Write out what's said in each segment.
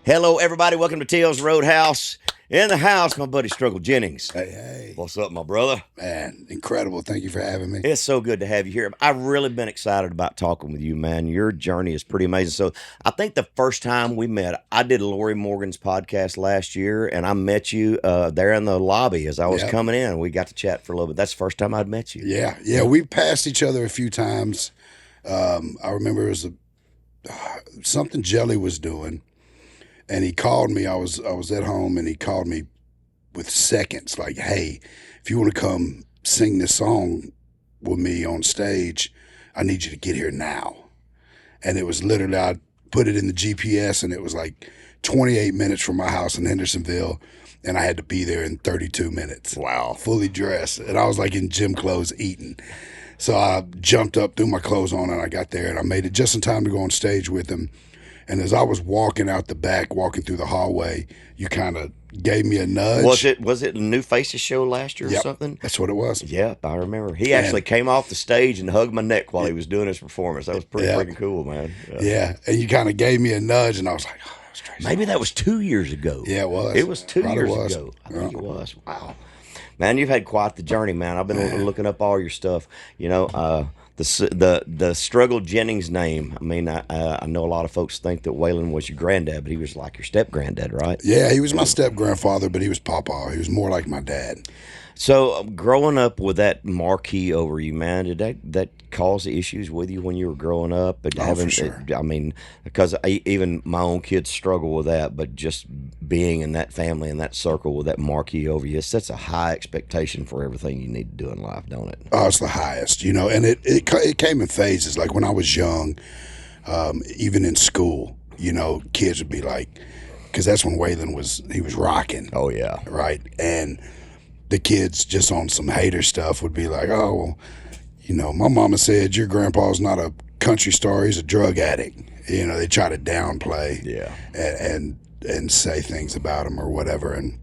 Hello, everybody. Welcome to Till's Roadhouse. In the house, my buddy Struggle Jennings. Hey, What's up, my brother? man, incredible. Thank you for having me. It's so good to have you here. I've really been excited about talking with you, man. Your journey is pretty amazing. So I think the first time we met, I did Lori Morgan's podcast last year, and I met you there in the lobby as I was Yep. coming in. We got to chat for a little bit. That's the first time I'd met you. Yeah, we passed each other a few times. I remember it was something Jelly was doing, and he called me. I was at home, and he called me with seconds, like, "Hey, if you want to come sing this song with me on stage, I need you to get here now." And it was literally, I put it in the GPS, and it was like 28 minutes from my house in Hendersonville, and I had to be there in 32 minutes. Wow. Fully dressed, and I was like in gym clothes eating. So I jumped up, threw my clothes on, and I got there, and I made it just in time to go on stage with him. And as I was walking out the back, walking through the hallway, you kind of gave me a nudge. Was it a New Faces show last year or Yep, something? that's what it was. Yeah, I remember. He actually came off the stage and hugged my neck while he was doing his performance. That was pretty Yeah. freaking cool, man. Yeah, and you kind of gave me a nudge, and I was like, "Oh, that's Tracy." Maybe that was 2 years ago. Yeah, it was. It was 2 Probably years was. ago. I think it was. Wow. Man, you've had quite the journey, man. I've been looking up all your stuff. You know, the Struggle Jennings name. I mean, I know a lot of folks think that Waylon was your granddad, but he was like your step granddad, right? Yeah, he was my step grandfather, but he was Papa. He was more like my dad. So growing up with that marquee over you, man, did that cause issues with you when you were growing up? But For sure. I mean, because even my own kids struggle with that. But just being in that family and that circle with that marquee over you, it sets a high expectation for everything you need to do in life, don't it? Oh, it's the highest, and it came in phases. Like when I was young, even in school, kids would be like, because that's when Waylon was rocking, Oh yeah. right? And the kids just on some hater stuff would be like, "Oh, well, my mama said your grandpa's not a country star; he's a drug addict." They try to downplay, Yeah. and say things about him or whatever, and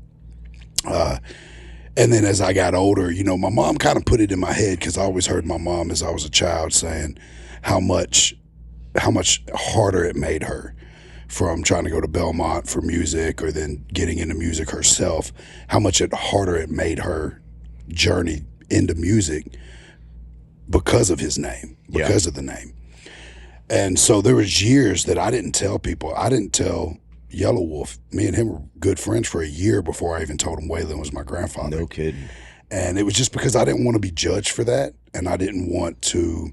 then as I got older, my mom kind of put it in my head because I always heard my mom as I was a child saying how much harder it made her from trying to go to Belmont for music or then getting into music herself, how much harder it made her journey into music because of his name, because of the name. And so there was years that I didn't tell people. I didn't tell Yellow Wolf. Me and him were good friends for a year before I even told him Waylon was my grandfather. No kidding. And it was just because I didn't want to be judged for that, and I didn't want to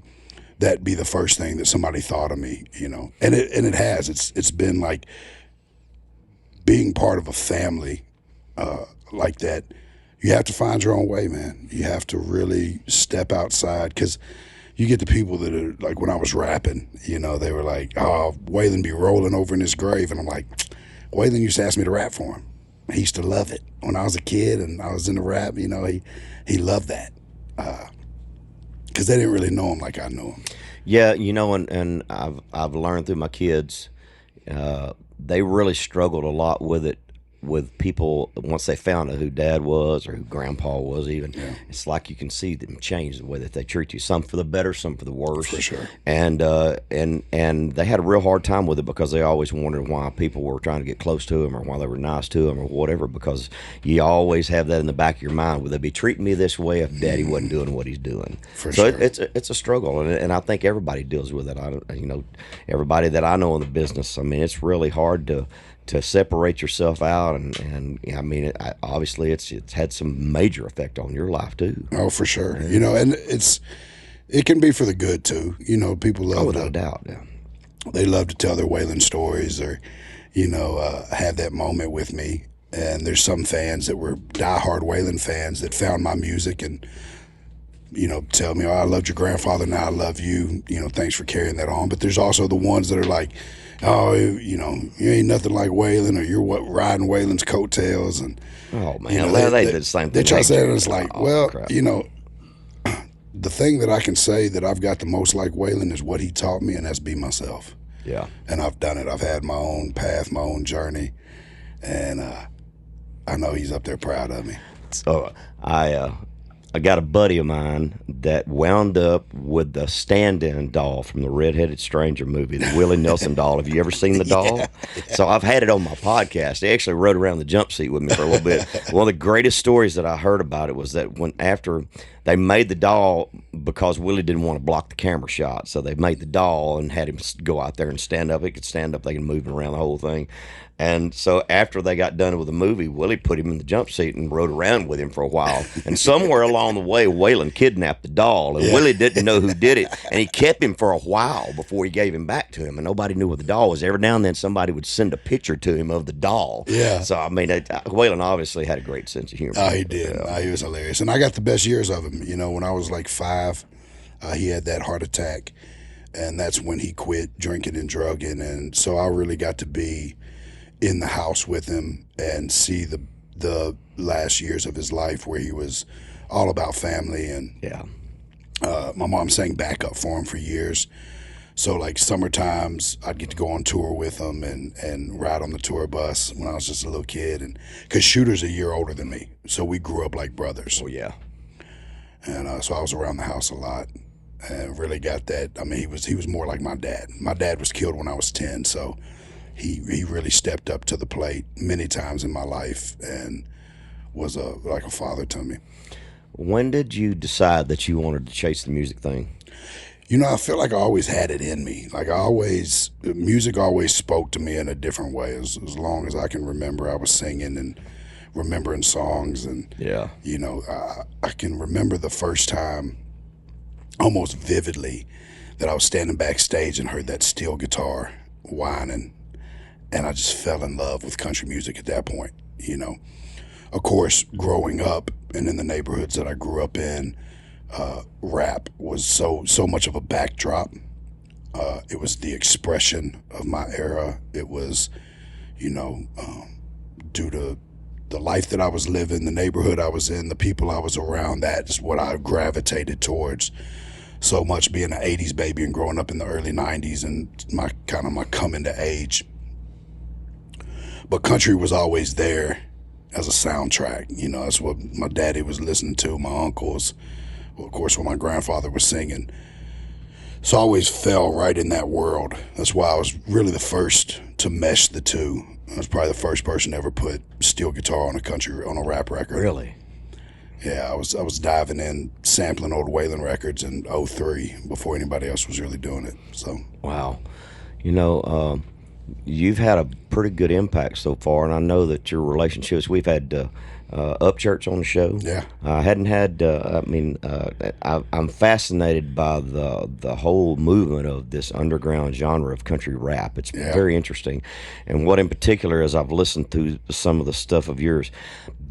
that be the first thing that somebody thought of me, And it has. It's been like being part of a family like that. You have to find your own way, man. You have to really step outside because you get the people that are like when I was rapping, they were like, "Oh, Waylon be rolling over in his grave," and I'm like, Waylon used to ask me to rap for him. He used to love it when I was a kid and I was in the rap. He loved that. Because they didn't really know him like I knew him. Yeah, and I've learned through my kids, they really struggled a lot with it. With people once they found out who Dad was or who Grandpa was, even it's like you can see them change the way that they treat you. Some for the better, some for the worse. For sure. And they had a real hard time with it because they always wondered why people were trying to get close to them or why they were nice to them or whatever. Because you always have that in the back of your mind. Would they be treating me this way if Daddy wasn't doing what he's doing? For so sure. it's a struggle, and I think everybody deals with it. Everybody that I know in the business. I mean, it's really hard to separate yourself out, and I mean, obviously, it's had some major effect on your life too. Oh, for sure. And it can be for the good too. People love without a doubt. Yeah. They love to tell their Waylon stories or, have that moment with me. And there's some fans that were diehard Waylon fans that found my music and, tell me, "Oh, I loved your grandfather. Now I love you. Thanks for carrying that on." But there's also the ones that are like, "Oh, you ain't nothing like Waylon," or "You're riding Waylon's coattails." And oh man, they did the same thing. They try to say it, and it's like, crap. the thing that I can say that I've got the most like Waylon is what he taught me, and that's be myself. Yeah. And I've done it. I've had my own path, my own journey, and I know he's up there proud of me. So I got a buddy of mine that wound up with the stand-in doll from the Red-Headed Stranger movie, the Willie Nelson doll. Have you ever seen the doll? So I've had it on my podcast. They actually rode around the jump seat with me for a little bit. One of the greatest stories that I heard about it was that when after they made the doll, because Willie didn't want to block the camera shot, so they made the doll and had him go out there and stand up. He could stand up. They can move him around the whole thing. And so after they got done with the movie, Willie put him in the jump seat and rode around with him for a while. And somewhere along the way, Waylon kidnapped the doll, and Willie didn't know who did it. And he kept him for a while before he gave him back to him. And nobody knew what the doll was. Every now and then, somebody would send a picture to him of the doll. Yeah. So I mean, Waylon obviously had a great sense of humor. Oh, he did. He was hilarious, and I got the best years of him. You know, when I was like 5, he had that heart attack, and that's when he quit drinking and drugging. And so I really got to be in the house with him and see the last years of his life where he was all about family. And Yeah. my mom sang backup for him for years. So like summer times, I'd get to go on tour with him and ride on the tour bus when I was just a little kid. And because Shooter's a year older than me, so we grew up like brothers. Oh, yeah. And so I was around the house a lot and really got that. I mean, he was more like my dad. My dad was killed when I was 10, so he really stepped up to the plate many times in my life and was like a father to me. When did you decide that you wanted to chase the music thing? You know, I feel like I always had it in me. Like music always spoke to me in a different way. As long as I can remember, I was singing and remembering songs. And, Yeah. you know, I can remember the first time almost vividly that I was standing backstage and heard that steel guitar whining. And I just fell in love with country music at that point, you know. Of course, growing up and in the neighborhoods that I grew up in, rap was so much of a backdrop. It was the expression of my era. It was, you know, due to the life that I was living, the neighborhood I was in, the people I was around, that's what I gravitated towards. So much being an 80s baby and growing up in the early 90s and my coming to age. But country was always there as a soundtrack. You know, that's what my daddy was listening to, my uncles, well, of course, what my grandfather was singing. So I always fell right in that world. That's why I was really the first to mesh the two. I was probably the first person to ever put steel guitar on a rap record. Really? Yeah, I was diving in, sampling old Waylon records in '03 before anybody else was really doing it. So Wow. You know, you've had a pretty good impact so far, and I know that your relationships, we've had Upchurch on the show. Yeah. I hadn't had, I'm fascinated by the whole movement of this underground genre of country rap. It's very interesting. And what in particular is I've listened to some of the stuff of yours,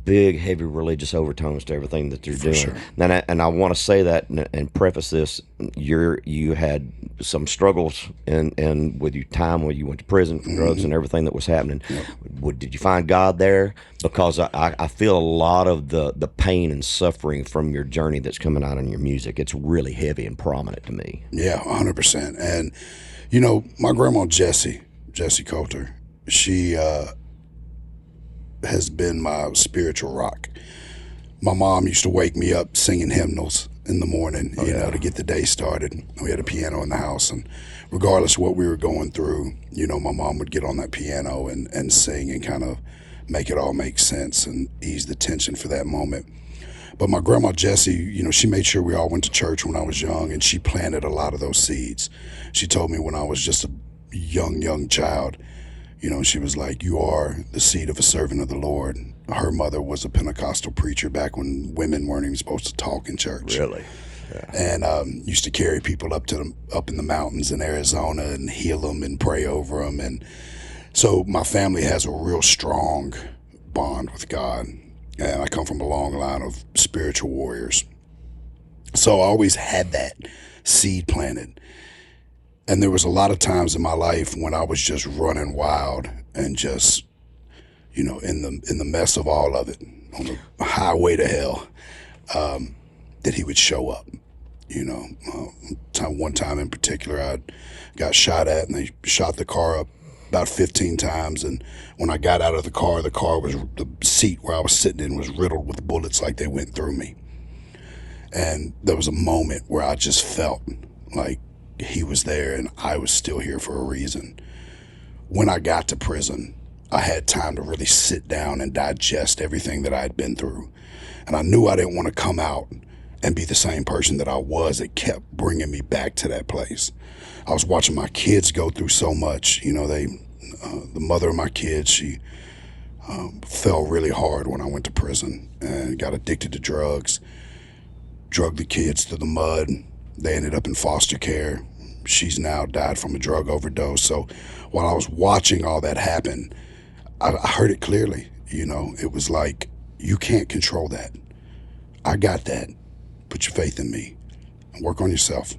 big, heavy religious overtones to everything that you're doing. Sure. And I want to say that and preface this, you had some struggles and with your time when you went to prison for drugs and everything that was happening. Did you find God there? Because I feel a lot of the pain and suffering from your journey that's coming out in your music. It's really heavy and prominent to me. Yeah, 100%. And, you know, my grandma Jessie Coulter, she has been my spiritual rock. My mom used to wake me up singing hymnals in the morning, you know, to get the day started. We had a piano in the house, and regardless of what we were going through, you know, my mom would get on that piano and sing and kind of make it all make sense and ease the tension for that moment. But my grandma Jessie, you know, she made sure we all went to church when I was young, and she planted a lot of those seeds. She told me when I was just a young child, you know, she was like, "You are the seed of a servant of the Lord." Her mother was a Pentecostal preacher back when women weren't even supposed to talk in church. Really? Yeah. And used to carry people up in the mountains in Arizona and heal them and pray over them. And so my family has a real strong bond with God. And I come from a long line of spiritual warriors. So I always had that seed planted. And there was a lot of times in my life when I was just running wild and just, you know, in the mess of all of it, on the highway to hell, that he would show up. You know, one time in particular, I got shot at, and they shot the car up about 15 times. And when I got out of the car the seat where I was sitting in was riddled with bullets like they went through me. And there was a moment where I just felt like he was there and I was still here for a reason. When I got to prison, I had time to really sit down and digest everything that I had been through. And I knew I didn't want to come out and be the same person that I was. It kept bringing me back to that place. I was watching my kids go through so much. The mother of my kids, she fell really hard when I went to prison and got addicted to drugs, drugged the kids to the mud. They ended up in foster care. She's now died from a drug overdose. So while I was watching all that happen, I heard it clearly. It was like, you can't control that. I got that. Put your faith in me and work on yourself.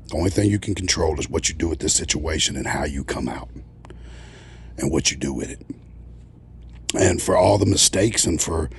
The only thing you can control is what you do with this situation and how you come out and what you do with it. And for all the mistakes and for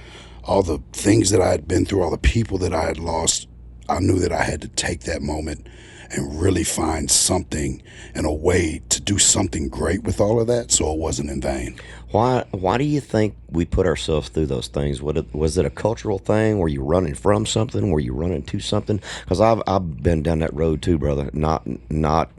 all the things that I had been through, all the people that I had lost, I knew that I had to take that moment and really find something and a way to do something great with all of that so it wasn't in vain. Why do you think we put ourselves through those things? Was it a cultural thing? Were you running from something? Were you running to something? Because I've been down that road too, brother. Not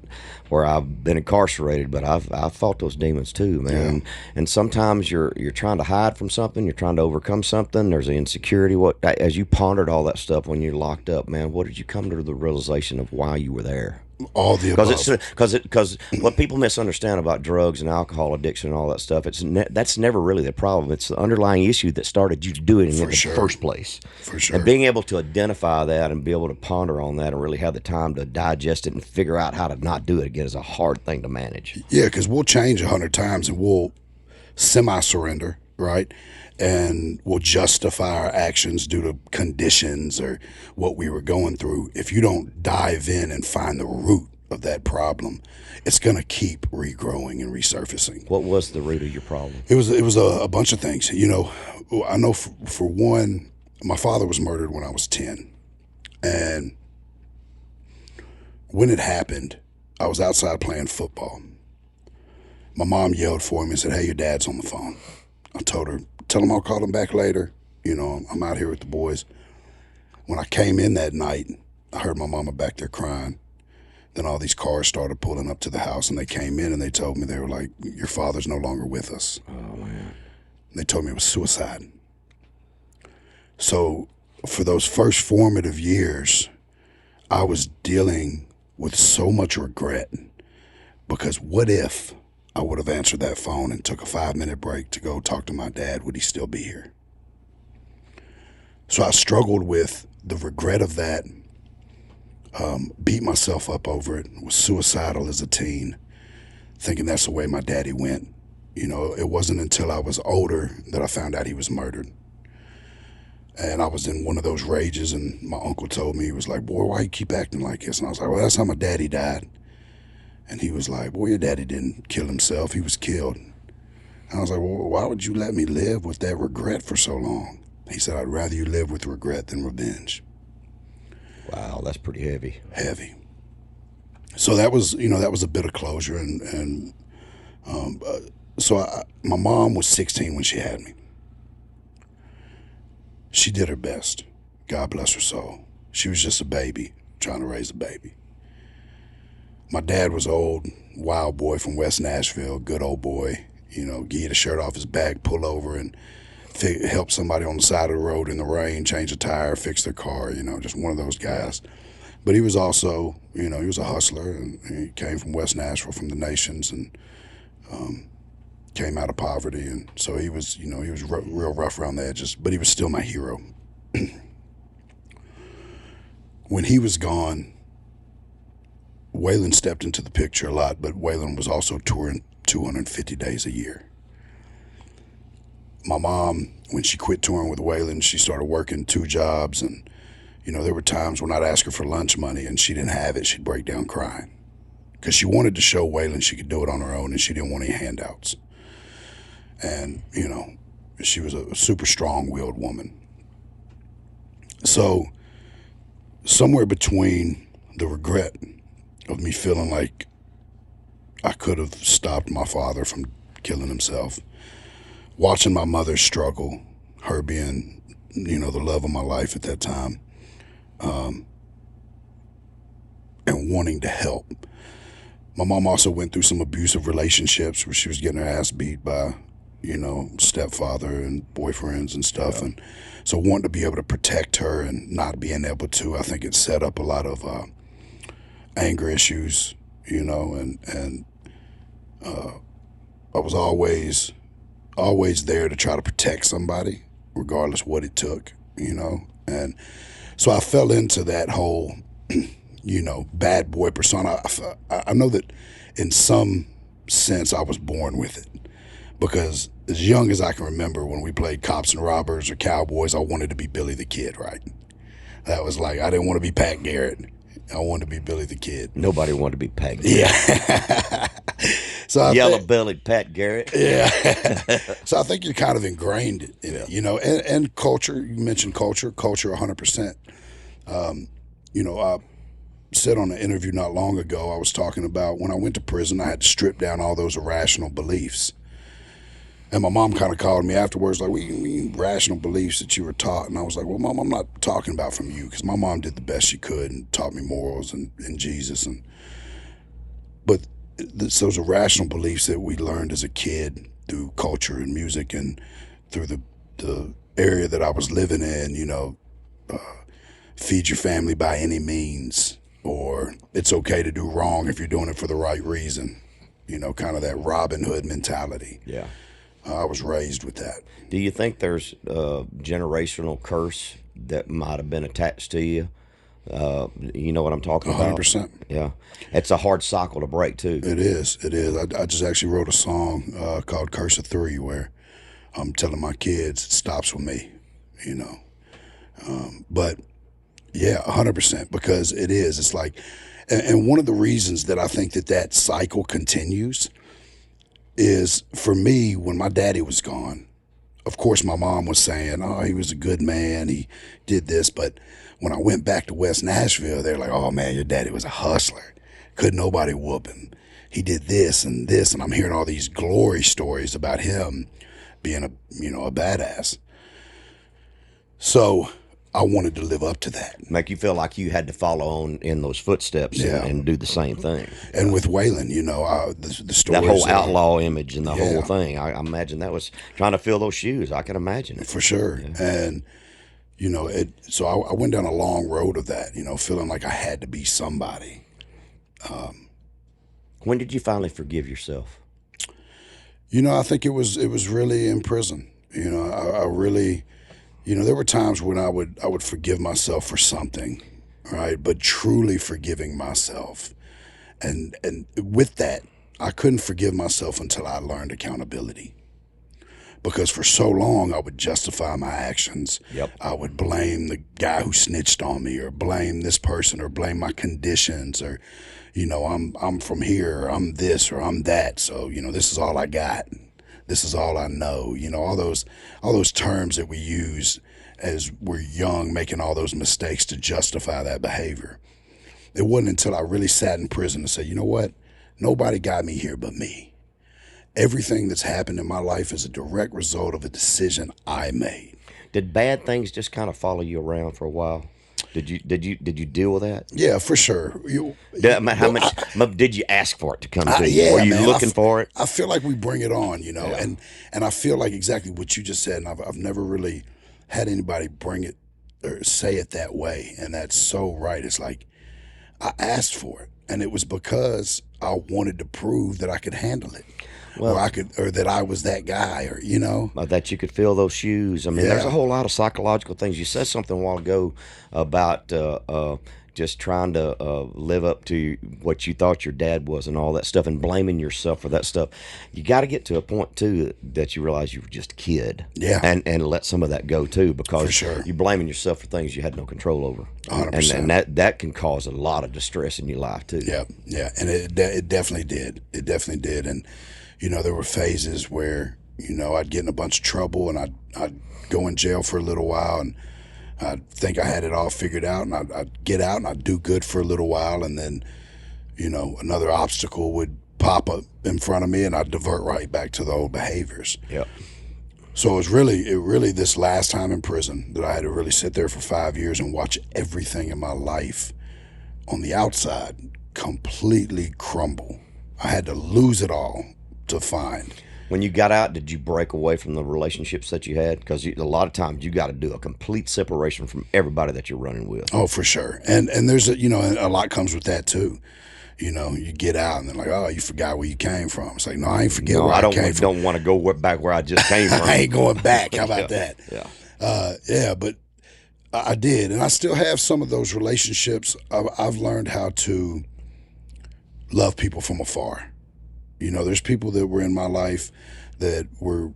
where I've been incarcerated, but I've fought those demons too, man. Yeah. And sometimes you're trying to hide from something. You're trying to overcome something. There's an insecurity. As you pondered all that stuff when you're locked up, man, what did you come to the realization of why you were there? All the above. Because what people misunderstand about drugs and alcohol addiction and all that stuff, that's never really the problem. It's the underlying issue that started you doing it in the first place. For sure. And being able to identify that and be able to ponder on that and really have the time to digest it and figure out how to not do it again is a hard thing to manage. Yeah, because we'll change 100 times and we'll semi-surrender, right? And we'll justify our actions due to conditions or what we were going through. If you don't dive in and find the root of that problem, it's going to keep regrowing and resurfacing. What was the root of your problem? It was a bunch of things. I know for one, my father was murdered when I was 10. And when it happened, I was outside playing football. My mom yelled for me and said, "Hey, your dad's on the phone." I told her, "Tell him I'll call him back later. I'm out here with the boys." When I came in that night, I heard my mama back there crying. Then all these cars started pulling up to the house, and they came in and they told me, they were like, "Your father's no longer with us." Oh, man. They told me it was suicide. So for those first formative years, I was dealing with so much regret, because what if I would have answered that phone and took a 5-minute break to go talk to my dad? Would he still be here? So I struggled with the regret of that, beat myself up over it, was suicidal as a teen, thinking that's the way my daddy went. It wasn't until I was older that I found out he was murdered. And I was in one of those rages, and my uncle told me, he was like, "Boy, why you keep acting like this?" And I was like, "Well, that's how my daddy died." And he was like, "Boy, your daddy didn't kill himself. He was killed." And I was like, "Well, why would you let me live with that regret for so long?" He said, "I'd rather you live with regret than revenge." Wow, that's pretty heavy. Heavy. So that was a bit of closure. And my mom was 16 when she had me. She did her best. God bless her soul. She was just a baby, trying to raise a baby. My dad was old, wild boy from West Nashville, good old boy. Get a shirt off his back, pull over, and help somebody on the side of the road in the rain, change a tire, fix their car. Just one of those guys. But he was also, he was a hustler, and he came from West Nashville, from the Nations, and came out of poverty. And so he was, he was real rough around the edges, but he was still my hero. When he was gone, Waylon stepped into the picture a lot, but Waylon was also touring 250 days a year. My mom, when she quit touring with Waylon, she started working 2 jobs, and there were times when I'd ask her for lunch money and she didn't have it. She'd break down crying because she wanted to show Waylon she could do it on her own, and she didn't want any handouts. And she was a super strong-willed woman. So somewhere between the regret of me feeling like I could have stopped my father from killing himself, watching my mother struggle, her being, the love of my life at that time, and wanting to help. My mom also went through some abusive relationships where she was getting her ass beat by, stepfather and boyfriends and stuff. And so wanting to be able to protect her and not being able to, I think it set up a lot of anger issues, and I was always there to try to protect somebody, regardless what it took, and so I fell into that whole, bad boy persona. I know that in some sense I was born with it, because as young as I can remember, when we played cops and robbers or cowboys, I wanted to be Billy the Kid, right? That was like, I didn't want to be Pat Garrett. I wanted to be Billy the Kid. Nobody wanted to be Pat Garrett. Yeah. So Yellow-bellied Pat Garrett. Yeah. So I think you're kind of ingrained in it, and culture. You mentioned culture 100%. I said on an interview not long ago, I was talking about when I went to prison, I had to strip down all those irrational beliefs. And my mom kind of called me afterwards, like, we rational beliefs that you were taught. And I was like, well, Mom, I'm not talking about from you, because my mom did the best she could and taught me morals and Jesus. But it's those irrational beliefs that we learned as a kid through culture and music and through the area that I was living in, feed your family by any means, or it's okay to do wrong if you're doing it for the right reason, kind of that Robin Hood mentality. Yeah. I was raised with that. Do you think there's a generational curse that might have been attached to you? You know what I'm talking about? 100%. Yeah. It's a hard cycle to break, too. It is. I just actually wrote a song called Curse of Three, where I'm telling my kids it stops with me, But yeah, 100%, because it is. It's like, and one of the reasons that I think that cycle continues is, for me, when my daddy was gone, of course my mom was saying, oh, he was a good man, he did this. But when I went back to West Nashville, they're like, oh man, your daddy was a hustler. Couldn't nobody whoop him. He did this and this. And I'm hearing all these glory stories about him being a badass. So I wanted to live up to that. Make you feel like you had to follow on in those footsteps and do the same thing. And with Waylon, the stories. That whole outlaw image and the whole thing. I imagine that was trying to fill those shoes. I can imagine it. For sure. Yeah. And, so I went down a long road of that, feeling like I had to be somebody. When did you finally forgive yourself? I think it was really in prison. I really... there were times when I would forgive myself for something, right? But truly forgiving myself. And with that, I couldn't forgive myself until I learned accountability. Because for so long, I would justify my actions. Yep. I would blame the guy who snitched on me, or blame this person, or blame my conditions, or, I'm from here, or I'm this, or I'm that. So, this is all I got. This is all I know. All those terms that we use as we're young, making all those mistakes to justify that behavior. It wasn't until I really sat in prison and said, you know what? Nobody got me here but me. Everything that's happened in my life is a direct result of a decision I made. Did bad things just kind of follow you around for a while? Did you deal with that? Yeah, for sure. How much did you ask for it to come to you? Yeah, Were you man, looking for it? I feel like we bring it on, and I feel like exactly what you just said, and I've never really had anybody bring it or say it that way, and that's so right. It's like I asked for it, and it was because I wanted to prove that I could handle it. Well, or that I was that guy, or that you could fill those shoes. I mean, there's a whole lot of psychological things. You said something a while ago about just trying to live up to what you thought your dad was and all that stuff, and blaming yourself for that stuff. You got to get to a point too that you realize you were just a kid, and let some of that go too, because you're blaming yourself for things you had no control over, 100%. and that can cause a lot of distress in your life too. Yeah, and it definitely did. It definitely did, and. There were phases where, I'd get in a bunch of trouble, and I'd go in jail for a little while, and I'd think I had it all figured out, and I'd get out and I'd do good for a little while, and then, another obstacle would pop up in front of me, and I'd divert right back to the old behaviors. Yep. So it really this last time in prison that I had to really sit there for 5 years and watch everything in my life on the outside completely crumble. I had to lose it all to find. When you got out, did you break away from the relationships that you had? Because a lot of times you got to do a complete separation from everybody that you're running with. Oh, for sure. And there's a lot comes with that too. You get out and they're like, oh, you forgot where you came from. It's like, no, I ain't forget No, where I I came from. don't want to go back where I just came from. I ain't going back. How about Yeah, that? yeah. Yeah, but I did, and I still have some of those relationships. I've learned how to love people from afar. There's people that were in my life that were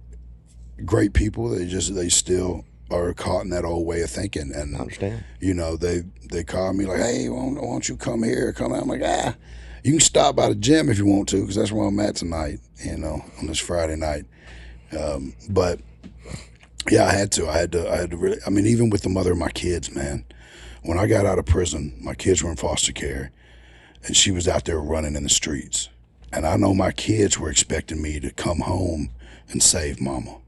great people. They still are caught in that old way of thinking, and I understand. They call me like, hey, why don't you come here? Come out. I'm like, you can stop by the gym if you want to, because that's where I'm at tonight. On this Friday night. But yeah, I had to really. I mean, even with the mother of my kids, man. When I got out of prison, my kids were in foster care, and she was out there running in the streets. And I know my kids were expecting me to come home and save mama.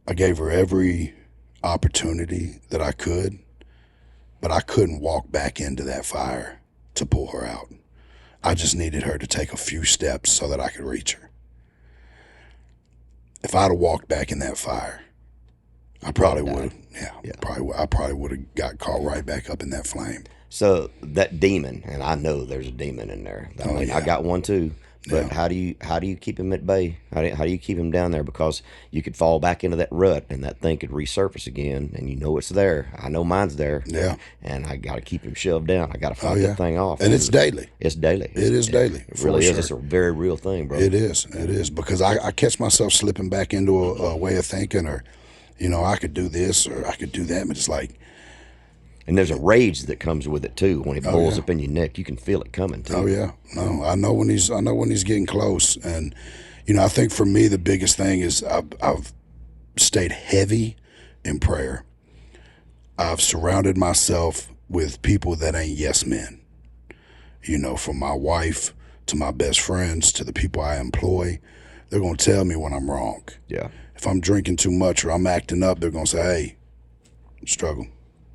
I gave her every opportunity that I could, but I couldn't walk back into that fire to pull her out. I just needed her to take a few steps so that I could reach her. If I'd have walked back in that fire, I probably would have. Yeah. I probably would have got caught right back up in that flame. So that demon, and I know there's a demon in there. I Yeah. got one too. But Yeah. how do you keep him at bay? How do you keep him down there? Because you could fall back into that rut, and that thing could resurface again, and you know it's there. I know mine's there. Yeah. And I got to keep him shoved down. I got to fight Yeah. that thing off. And it's daily. It's daily. It is daily. It for really sure. is. It's a very real thing, bro. It is. It is. Because I catch myself slipping back into a way of thinking, or, I could do this or I could do that. But it's like, And there's a rage that comes with it too. When it boils yeah. up in your neck, you can feel it coming too. oh yeah, no, I know when he's getting close. And, I think for me, the biggest thing is I've stayed heavy in prayer. I've surrounded myself with people that ain't yes men. From my wife to my best friends to the people I employ, they're going to tell me when I'm wrong. Yeah. If I'm drinking too much or I'm acting up, they're going to say, hey, struggle.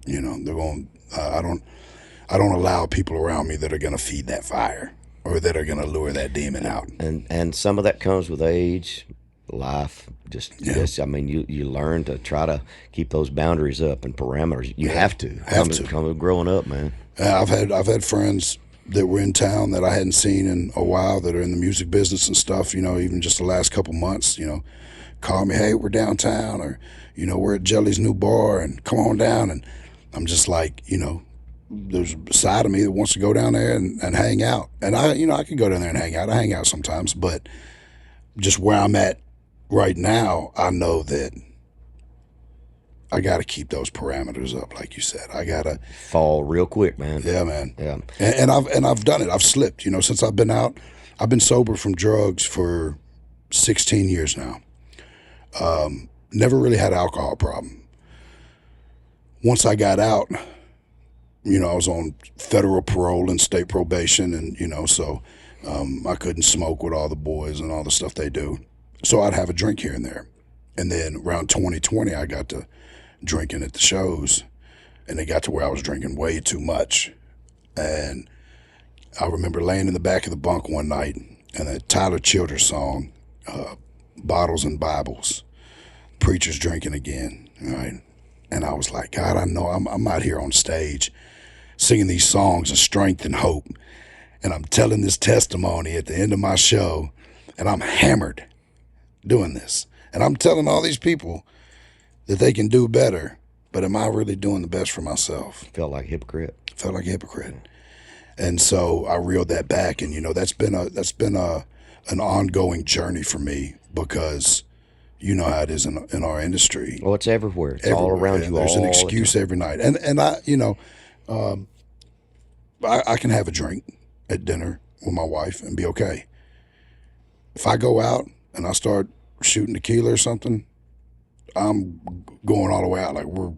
They're going, I don't allow people around me that are going to feed that fire or that are going to lure that demon out. And some of that comes with age, life. Just I mean, you learn to try to keep those boundaries up and parameters. You have to. Come with growing up, man. I've had friends that were in town that I hadn't seen in a while that are in the music business and stuff, even just the last couple months, call me, hey, we're downtown, or, we're at Jelly's new bar and come on down. And I'm just like, there's a side of me that wants to go down there and hang out. And I can go down there and hang out. I hang out sometimes, but just where I'm at right now, I know that I got to keep those parameters up, like you said. I got to fall real quick, man. Yeah, man. Yeah. And I've done it. I've slipped. Since I've been out, I've been sober from drugs for 16 years now. Never really had an alcohol problem. Once I got out, I was on federal parole and state probation, and so I couldn't smoke with all the boys and all the stuff they do. So I'd have a drink here and there. And then around 2020, I got to drinking at the shows, and it got to where I was drinking way too much. And I remember laying in the back of the bunk one night, and a Tyler Childers song, Bottles and Bibles, Preachers Drinking Again, right? And I was like, God, I know I'm out here on stage singing these songs of strength and hope, and I'm telling this testimony at the end of my show, and I'm hammered doing this. And I'm telling all these people that they can do better, but am I really doing the best for myself? Felt like a hypocrite. Felt like a hypocrite. And so I reeled that back, and that's been an ongoing journey for me, because you know how it is in our industry. Well, it's everywhere. It's Everywhere. all around you. There's all an excuse every night, and I can have a drink at dinner with my wife and be okay. If I go out and I start shooting tequila or something, I'm going all the way out. Like, we're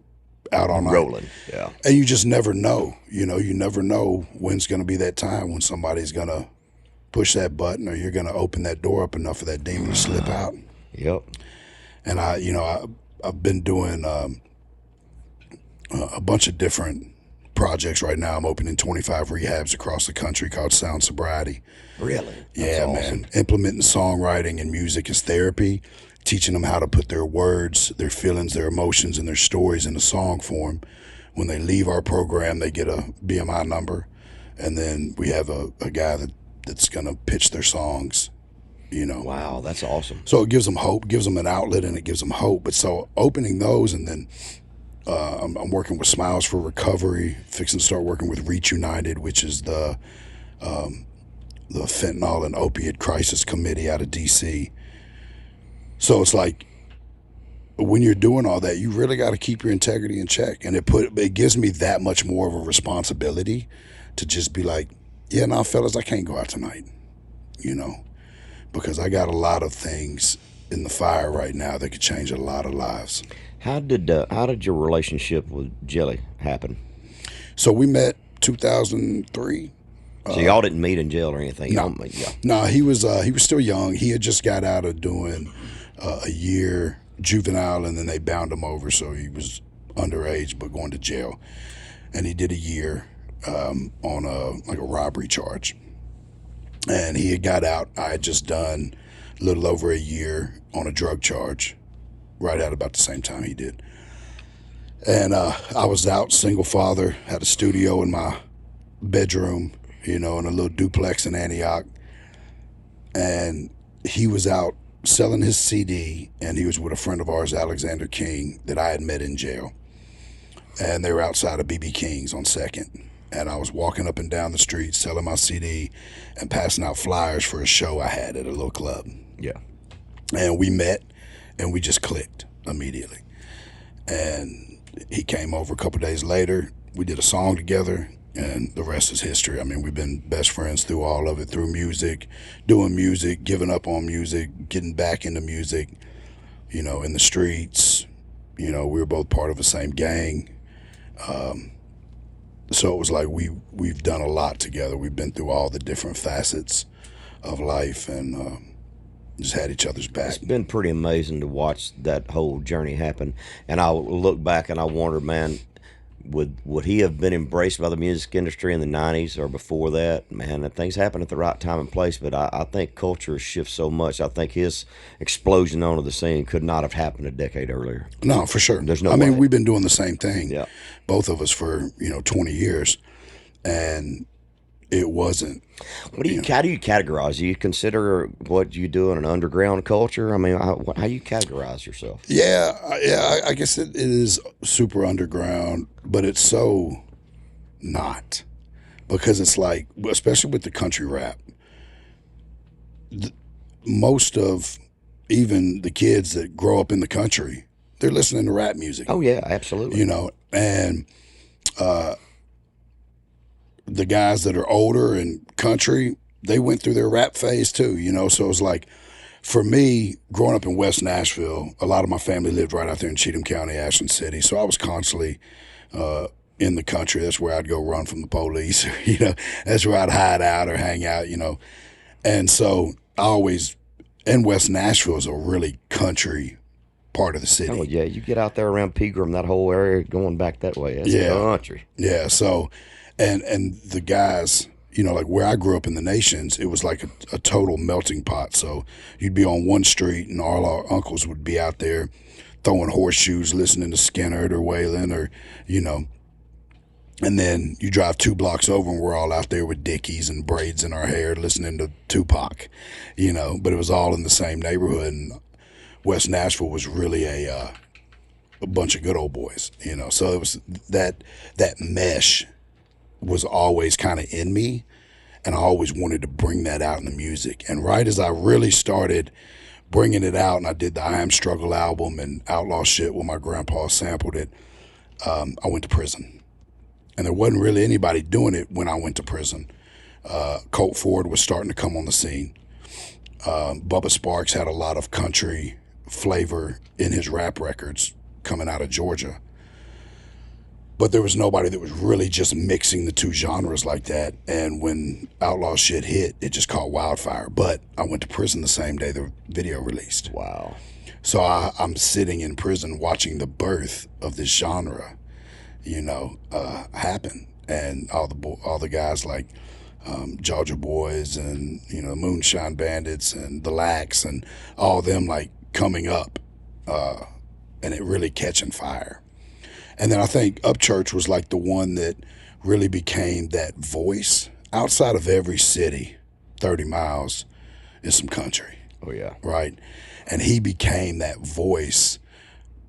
out all night. rolling. Yeah. And you just never know. You never know when's going to be that time when somebody's going to push that button, or you're going to open that door up enough for that demon to slip out. Yep. And I've been doing a bunch of different projects right now. I'm opening 25 rehabs across the country called Sound Sobriety. Really? Yeah, That's man. awesome. Implementing songwriting and music as therapy, teaching them how to put their words, their feelings, their emotions, and their stories into song form. When they leave our program, they get a BMI number, and then we have a guy that's going to pitch their songs, you know. Wow, that's awesome. So it gives them hope, gives them an outlet, and it gives them hope. But so opening those, and then I'm working with Smiles for Recovery, fixing to start working with Reach United, which is the fentanyl and opiate crisis committee out of D.C. So it's like, when you're doing all that, you really got to keep your integrity in check, and it gives me that much more of a responsibility to just be like, yeah, nah, fellas, I can't go out tonight, you know, because I got a lot of things in the fire right now that could change a lot of lives. How did your relationship with Jelly happen? So we met 2003. So y'all didn't meet in jail or anything? No. Yeah. No, he was still young. He had just got out of doing a year juvenile, and then they bound him over, so he was underage but going to jail. And he did a year on a robbery charge. And he had got out. I had just done a little over a year on a drug charge, right at about the same time he did. And I was out, single father, had a studio in my bedroom, you know, in a little duplex in Antioch. And he was out selling his CD, and he was with a friend of ours, Alexander King, that I had met in jail. And they were outside of BB King's on 2nd. And I was walking up and down the street selling my CD and passing out flyers for a show I had at a little club. Yeah. And we met, and we just clicked immediately. And he came over a couple days later. We did a song together, and the rest is history. I mean, we've been best friends through all of it, through music, doing music, giving up on music, getting back into music, you know, in the streets. You know, we were both part of the same gang. So it was like we've done a lot together. We've been through all the different facets of life, and just had each other's back. It's been pretty amazing to watch that whole journey happen. And I look back and I wonder, man, would he have been embraced by the music industry in the 90s or before that? Man, things happen at the right time and place, but I think culture shifts so much. I think his explosion onto the scene could not have happened a decade earlier. No, for sure. There's no I mean, way. we've been doing the same thing, Yeah. both of us, for 20 years, and it wasn't. How do you categorize? Do you consider what you do in an underground culture? I mean, how you categorize yourself? Yeah, I guess it is super underground, but it's so not, because it's like, especially with the country rap, most of even the kids that grow up in the country, they're listening to rap music. Oh yeah, absolutely. And the guys that are older in country, they went through their rap phase too, so it's like, for me, growing up in West Nashville, a lot of my family lived right out there in Cheatham County, Ashland City, so I was constantly in the country. That's where I'd go run from the police, that's where I'd hide out or hang out, and so I always, and West Nashville is a really country part of the city. Oh yeah, you get out there around Pegram, that whole area going back that way. That's country. Yeah, so and the guys, like where I grew up in the Nations, it was like a total melting pot. So you'd be on one street and all our uncles would be out there throwing horseshoes, listening to Skinner or Waylon or, and then you drive 2 blocks over and we're all out there with Dickies and braids in our hair listening to Tupac, but it was all in the same neighborhood. And West Nashville was really a bunch of good old boys, so it was that mesh was always kind of in me, and I always wanted to bring that out in the music. And right as I really started bringing it out, and I did the I Am Struggle album and Outlaw Shit when my grandpa sampled it, I went to prison. And there wasn't really anybody doing it when I went to prison. Colt Ford was starting to come on the scene. Bubba Sparks had a lot of country flavor in his rap records coming out of Georgia. but there was nobody that was really just mixing the two genres like that. And when Outlaw shit hit, it just caught wildfire. But I went to prison the same day the video released. Wow. So I'm sitting in prison watching the birth of this genre, happen. And all the guys like Georgia Boys and, Moonshine Bandits and the Lax and all them like coming up and it really catching fire. And then I think Upchurch was like the one that really became that voice. Outside of every city, 30 miles is some country. Oh, yeah. Right? And he became that voice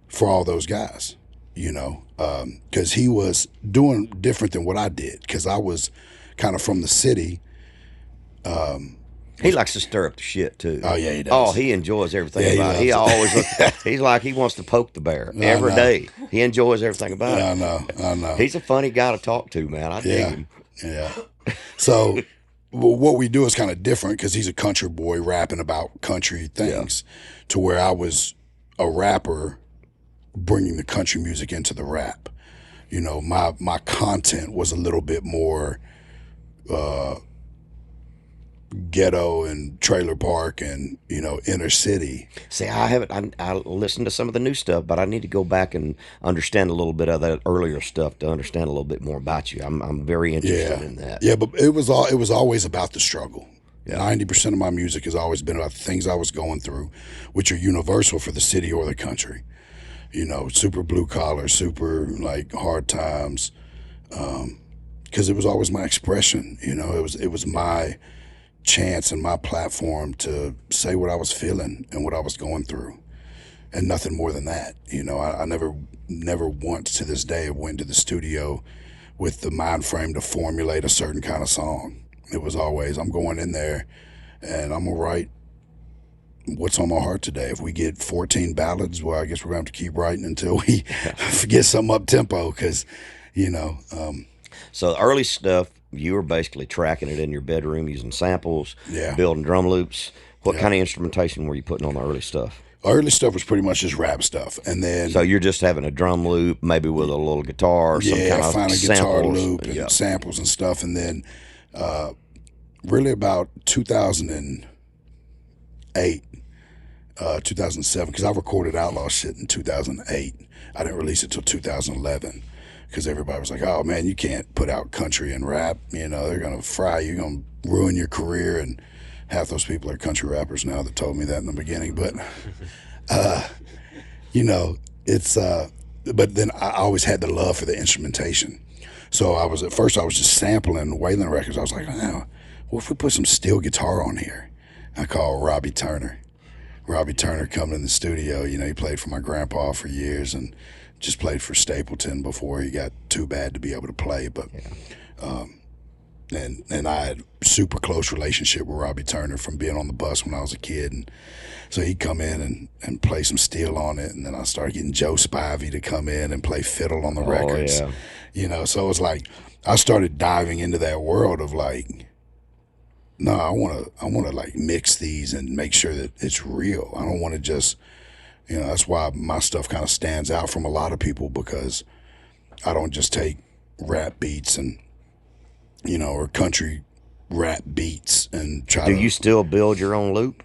for all those guys, because he was doing different than what I did, because I was kind of from the city. He likes to stir up the shit too. Oh yeah, he does. Oh, he enjoys everything about it. He always he's like he wants to poke the bear every day. He enjoys everything about it. I know. He's a funny guy to talk to, man. I dig him. Yeah. So what we do is kind of different, because he's a country boy rapping about country things, to where I was a rapper bringing the country music into the rap. My content was a little bit more ghetto and trailer park and inner city. See, I listened to some of the new stuff, but I need to go back and understand a little bit of that earlier stuff to understand a little bit more about you. I'm very interested in that. Yeah, but it was always about the struggle. 90% of my music has always been about the things I was going through, which are universal for the city or the country. Super blue collar, super like hard times, because it was always my expression. It was my chance and my platform to say what I was feeling and what I was going through, and nothing more than that. I never once to this day went to the studio with the mind frame to formulate a certain kind of song. It was always, I'm going in there and I'm gonna write what's on my heart today. If we get 14 ballads, well, I guess we're gonna have to keep writing until we get something up tempo, because So the early stuff, you were basically tracking it in your bedroom using samples, Yeah. building drum loops. What kind of instrumentation were you putting on the early stuff? early stuff was pretty much just rap stuff, and then So you're just having a drum loop, maybe with a little guitar, or some kind of find a samples. guitar loop and samples and stuff, and then really about 2008, 2007, because I recorded Outlaw shit in 2008. I didn't release it till 2011 because everybody was like, "Oh man, you can't put out country and rap. They're gonna fry you, gonna ruin your career." And half those people are country rappers now that told me that in the beginning. But it's. But then I always had the love for the instrumentation. So at first I was just sampling Waylon records. I was like, "Oh, what if we put some steel guitar on here?" I called Robbie Turner. Robbie Turner come in the studio. He played for my grandpa for years and just played for Stapleton before he got too bad to be able to play. But and I had a super close relationship with Robbie Turner from being on the bus when I was a kid. And so he'd come in and play some steel on it. And then I started getting Joe Spivey to come in and play fiddle on the records. So it was like I started diving into that world of like, no, I want to like mix these and make sure that it's real. I don't want to just, that's why my stuff kind of stands out from a lot of people, because I don't just take rap beats and, or country rap beats and try to. Do you still build your own loop?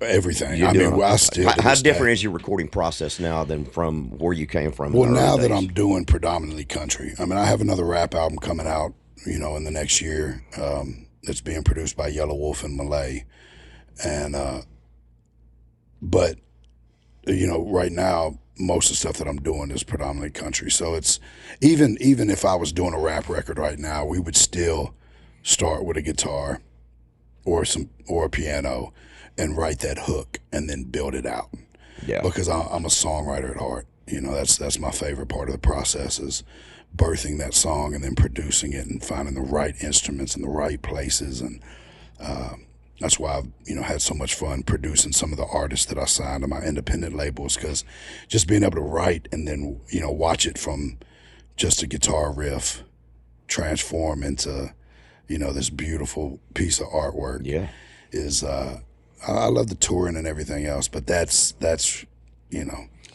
Everything. I still. How different is your recording process now than from where you came from? Well, now that I'm doing predominantly country, I have another rap album coming out, in the next year. That's being produced by Yellow Wolf and Malay, and but right now most of the stuff that I'm doing is predominantly country. So it's even if I was doing a rap record right now, we would still start with a guitar or a piano and write that hook and then build it out. Yeah, because I'm a songwriter at heart. That's my favorite part of the process is birthing that song and then producing it and finding the right instruments in the right places. And that's why I've had so much fun producing some of the artists that I signed to my independent labels, because just being able to write and then watch it from just a guitar riff transform into this beautiful piece of artwork is I love the touring and everything else, but that's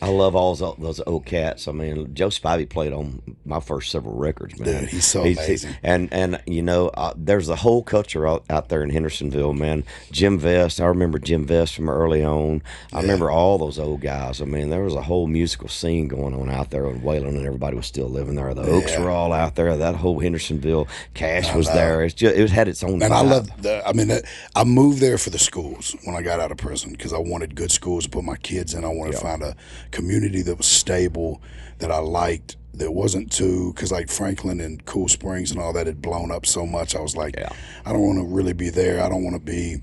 I love all those old cats. I mean, Joe Spivey played on my first several records, man. Dude, he's so amazing. And you know, there's a whole culture out there in Hendersonville, man. Jim Vest, I remember Jim Vest from early on. I remember all those old guys. I mean, there was a whole musical scene going on out there in Waylon, and everybody was still living there. The Oaks were all out there. That whole Hendersonville Cash was there. It had its own. And vibe. I love that. I mean, I moved there for the schools when I got out of prison because I wanted good schools to put my kids in. I wanted to find a community that was stable, that I liked, that wasn't too, because like Franklin and Cool Springs and all that had blown up so much. I was like, I don't want to really be there. I don't want to be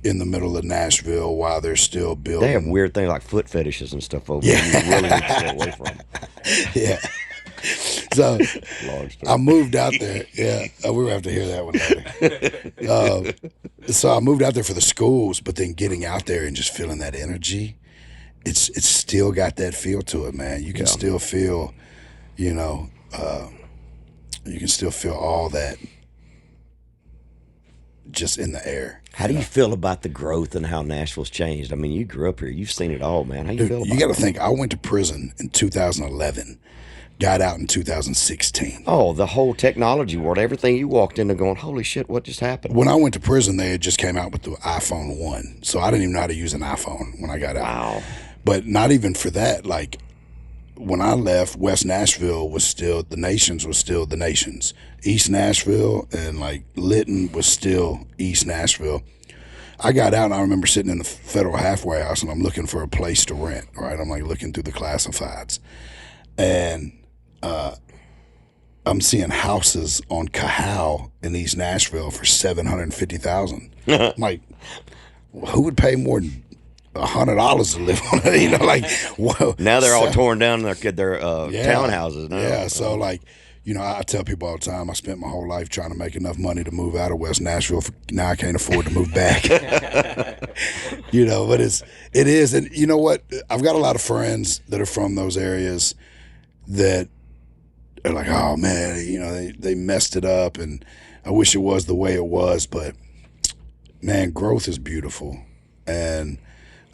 in the middle of Nashville while they're still building. They have weird things like foot fetishes and stuff over there. You really need to stay away from. Yeah. So I moved out there. Yeah, we were going to have to hear that one later. So I moved out there for the schools, but then getting out there and just feeling that energy, it's still got that feel to it, man. You can still feel, you can still feel all that just in the air. How do you feel about the growth and how Nashville's changed? I mean, you grew up here. You've seen it all, man. How you feel about it? You got to think, I went to prison in 2011, got out in 2016. Oh, the whole technology world, everything you walked into going, holy shit, what just happened? When I went to prison, they had just came out with the iPhone 1. So I didn't even know how to use an iPhone when I got out. Wow. But not even for that. Like, when I left, West Nashville was still, the Nations was still the Nations. East Nashville and like Lytton was still East Nashville. I got out and I remember sitting in the federal halfway house and I'm looking for a place to rent, right? I'm like looking through the classifieds. And I'm seeing houses on Cahal in East Nashville for $750,000. I'm like, who would pay more than $100 to live on it? You know, like, whoa. Now they're all torn down. Their townhouses now. Yeah, so like, I tell people all the time, I spent my whole life trying to make enough money to move out of West Nashville. Now I can't afford to move back. But it is. And you know what? I've got a lot of friends that are from those areas that are like, oh man, they messed it up and I wish it was the way it was. But man, growth is beautiful. And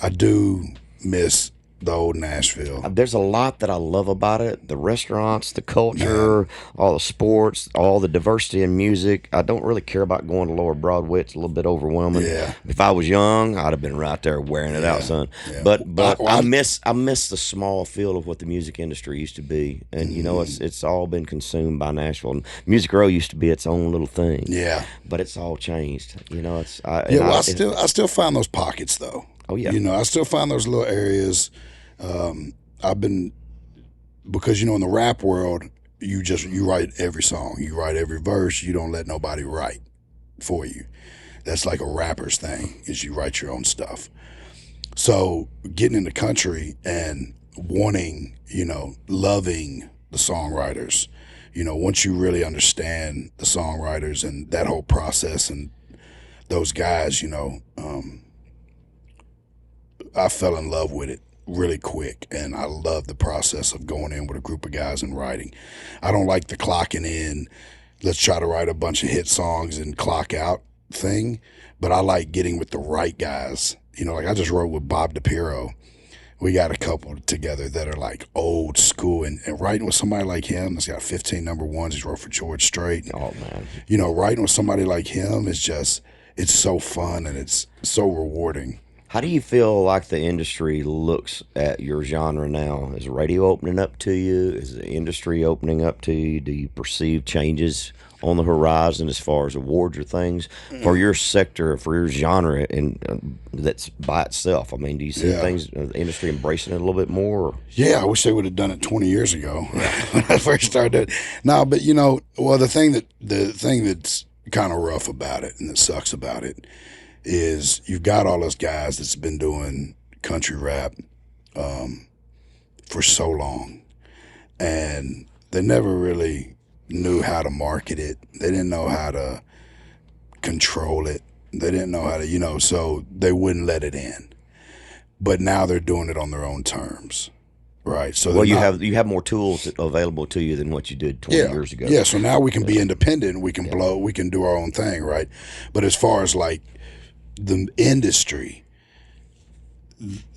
I do miss the old Nashville. There's a lot that I love about it. The restaurants, the culture, all the sports, all the diversity in music. I don't really care about going to Lower Broadway. It's a little bit overwhelming. Yeah. If I was young, I'd have been right there wearing it out, son. Yeah. But I miss the small feel of what the music industry used to be. And it's all been consumed by Nashville. And Music Row used to be its own little thing. Yeah. But it's all changed. I still find those pockets though. Oh yeah. I still find those little areas. Because in the rap world, you write every song, you write every verse, you don't let nobody write for you. That's like a rapper's thing, is you write your own stuff. So getting in the country and wanting, loving the songwriters, once you really understand the songwriters and that whole process and those guys, I fell in love with it really quick, and I love the process of going in with a group of guys and writing. I don't like the clocking in, let's try to write a bunch of hit songs and clock out thing, but I like getting with the right guys. Like I just wrote with Bob DePiro. We got a couple together that are like old school, and writing with somebody like him that's got 15 number ones. He's wrote for George Strait. Oh man. Writing with somebody like him is just, it's so fun and it's so rewarding. How do you feel like the industry looks at your genre now? Is radio opening up to you? Is the industry opening up to you? Do you perceive changes on the horizon as far as awards or things for your sector, for your genre, and that's by itself? I mean, do you see things, the industry embracing it a little bit more? Or? Yeah, I wish they would have done it 20 years ago when I first started. No, but the thing that's kind of rough about it and that sucks about it is you've got all those guys that's been doing country rap for so long, and they never really knew how to market it. They didn't know how to control it. They didn't know how to, so they wouldn't let it in. But now they're doing it on their own terms, right? So you have more tools available to you than what you did 20 years ago. Yeah, so now we can be independent. We can blow. We can do our own thing, right? But as far as like the industry,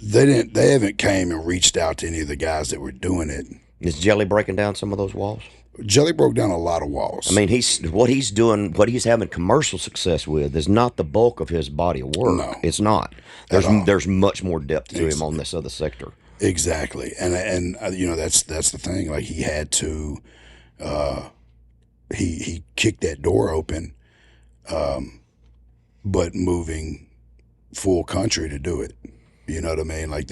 They haven't came and reached out to any of the guys that were doing it. Is Jelly breaking down some of those walls? Jelly broke down a lot of walls. I mean, he's doing, what he's having commercial success with is not the bulk of his body of work. No. It's not. There's much more depth to him on this other sector. Exactly, and you know that's the thing. Like he had to, he kicked that door open, but moving full country to do it. You know what I mean? Like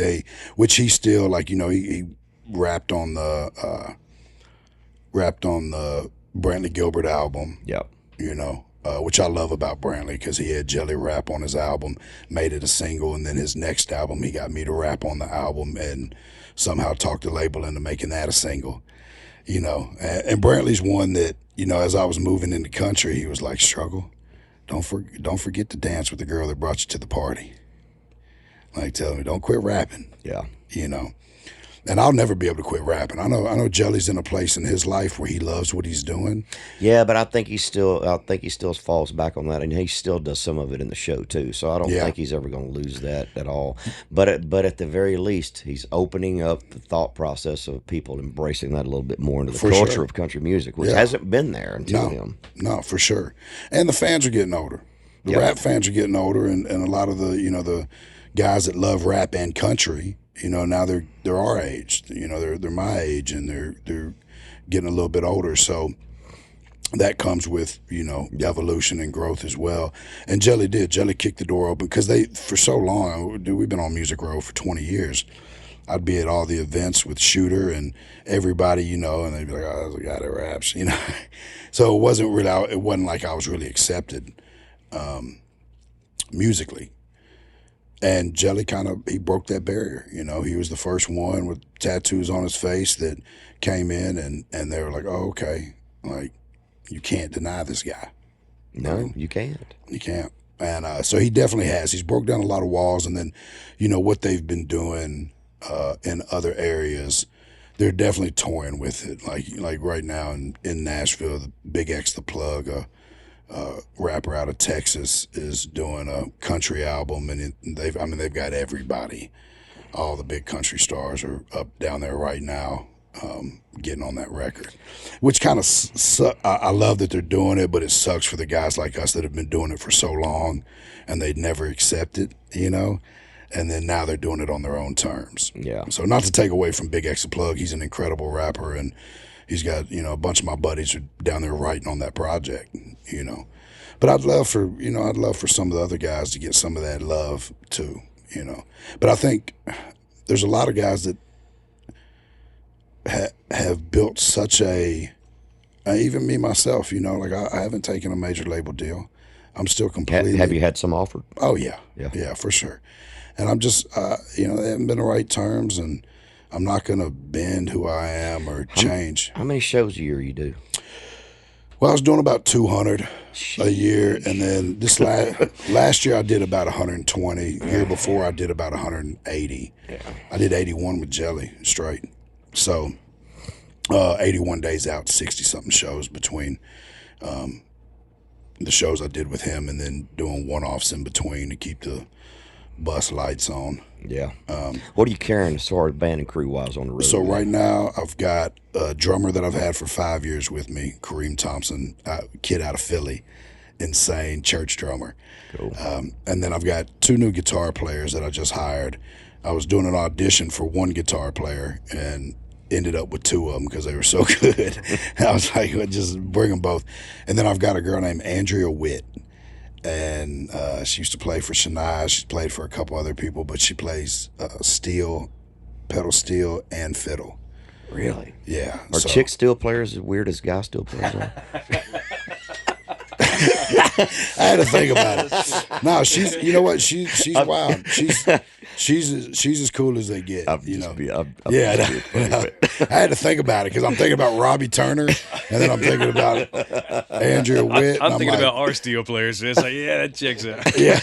which he still like. You know, he rapped on the Brantley Gilbert album. Yep. You know, which I love about Brantley because he had Jelly rap on his album, made it a single, and then his next album he got me to rap on the album and somehow talked the label into making that a single. You know, and Brantley's one that, you know, as I was moving in the country, he was like, Struggle, don't forget to dance with the girl that brought you to the party. Like telling me, don't quit rapping. Yeah. You know. And I'll never be able to quit rapping. I know Jelly's in a place in his life where he loves what he's doing. Yeah, but I think he still falls back on that, and he still does some of it in the show too. So I don't think he's ever going to lose that at all. But at the very least, he's opening up the thought process of people embracing that a little bit more into the culture of country music, which hasn't been there until him. No, for sure. And the fans are getting older. The rap fans are getting older, and a lot of the, you know, the guys that love rap and country, you know, now they're our age. You know, they're my age, and they're getting a little bit older. So that comes with, you know, evolution and growth as well. And Jelly kick the door open because for so long, we've been on Music Row for 20 years. I'd be at all the events with Shooter and everybody, you know, and they'd be like, "Oh, there's a guy that raps," you know. So it wasn't like I was really accepted musically. And Jelly he broke that barrier. You know, he was the first one with tattoos on his face that came in, and they were like, "Oh, okay, like you can't deny this guy." No, you can't. You can't. And so he definitely has. He's broke down a lot of walls, and then, you know, what they've been doing in other areas, they're definitely toying with it. Like right now in Nashville, the Big X the Plug, rapper out of Texas, is doing a country album, and they've got everybody. All the big country stars are up down there right now, getting on that record, which kind of I love that they're doing it, but it sucks for the guys like us that have been doing it for so long, and they'd never accept it, you know. And then now they're doing it on their own terms. Yeah. So not to take away from Big X the Plug, he's an incredible rapper, and he's got, you know, a bunch of my buddies are down there writing on that project, you know. But I'd love for some of the other guys to get some of that love too, you know. But I think there's a lot of guys that have built such even me myself, you know, like I haven't taken a major label deal. I'm still completely. Have you had some offered? Oh yeah, for sure. And I'm just, you know, they haven't been the right terms, and I'm not going to bend who I am or change. How many shows a year you do? Well, I was doing about 200 a year, and then this last year I did about 120. The year before I did about 180. Yeah. I did 81 with Jelly straight. So 81 days out, 60-something shows between the shows I did with him, and then doing one-offs in between to keep the bus lights on. Yeah. What are you carrying as far as band and crew wise on the road? So right now I've got a drummer that I've had for 5 years with me, Kareem Thompson, kid out of Philly, insane church drummer. Cool. And then I've got 2 new guitar players that I just hired. I was doing an audition for one guitar player and ended up with 2 of them because they were so good. I was like, well, just bring them both. And then I've got a girl named Andrea Witt. And she used to play for Shania. She's played for a couple other people, but she plays steel, pedal steel, and fiddle. Really? Yeah. Are chick steel players as weird as guy steel players are? I had to think about it. No, you know what? She's wild. She's as cool as they get. I had to think about it because I'm thinking about Robbie Turner, and then I'm thinking about Andrea Witt. I'm thinking about our steel players. And it's like, yeah, that checks out. Yeah.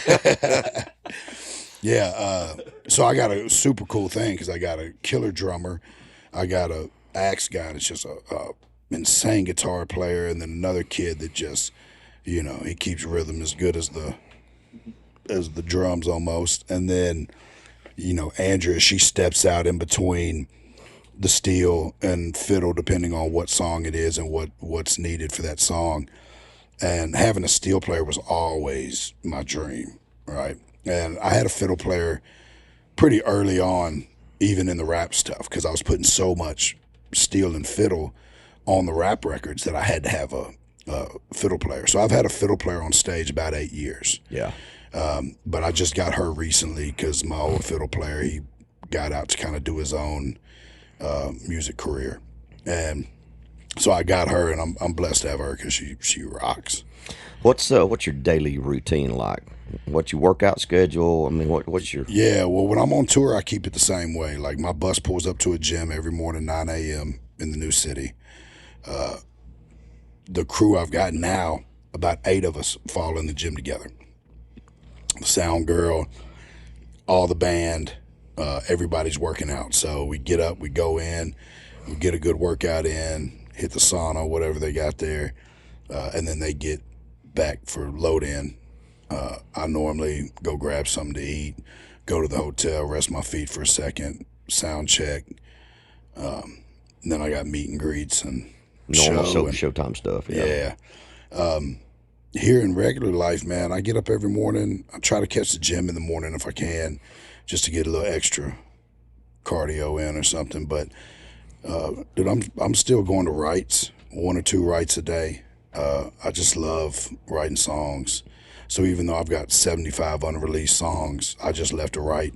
Yeah. So I got a super cool thing because I got a killer drummer. I got a axe guy that's just a insane guitar player, and then another kid that just, you know, he keeps rhythm as good as the drums almost. And then Andrea, she steps out in between the steel and fiddle, depending on what song it is and what's needed for that song. And having a steel player was always my dream, right? And I had a fiddle player pretty early on, even in the rap stuff, because I was putting so much steel and fiddle on the rap records that I had to have a fiddle player. So I've had a fiddle player on stage about 8 years. Yeah. But I just got her recently because my old fiddle player, he got out to kind of do his own music career. And so I got her, and I'm blessed to have her because she rocks. What's your daily routine like? What's your workout schedule? I mean, what's your... Yeah, well, when I'm on tour, I keep it the same way. Like, my bus pulls up to a gym every morning, 9 a.m. in the new city. The crew I've got now, about 8 of us fall in the gym together. The sound girl, all the band, everybody's working out. So we get up, we go in, we get a good workout in, hit the sauna, whatever they got there, and then they get back for load in. I normally go grab something to eat, go to the hotel, rest my feet for a second, sound check. And then I got meet and greets and normal show. Showtime stuff? Yeah. Here in regular life, man, I get up every morning. I try to catch the gym in the morning if I can, just to get a little extra cardio in or something. But dude, I'm still going to writes, 1 or 2 writes a day. I just love writing songs. So even though I've got 75 unreleased songs, I just left a write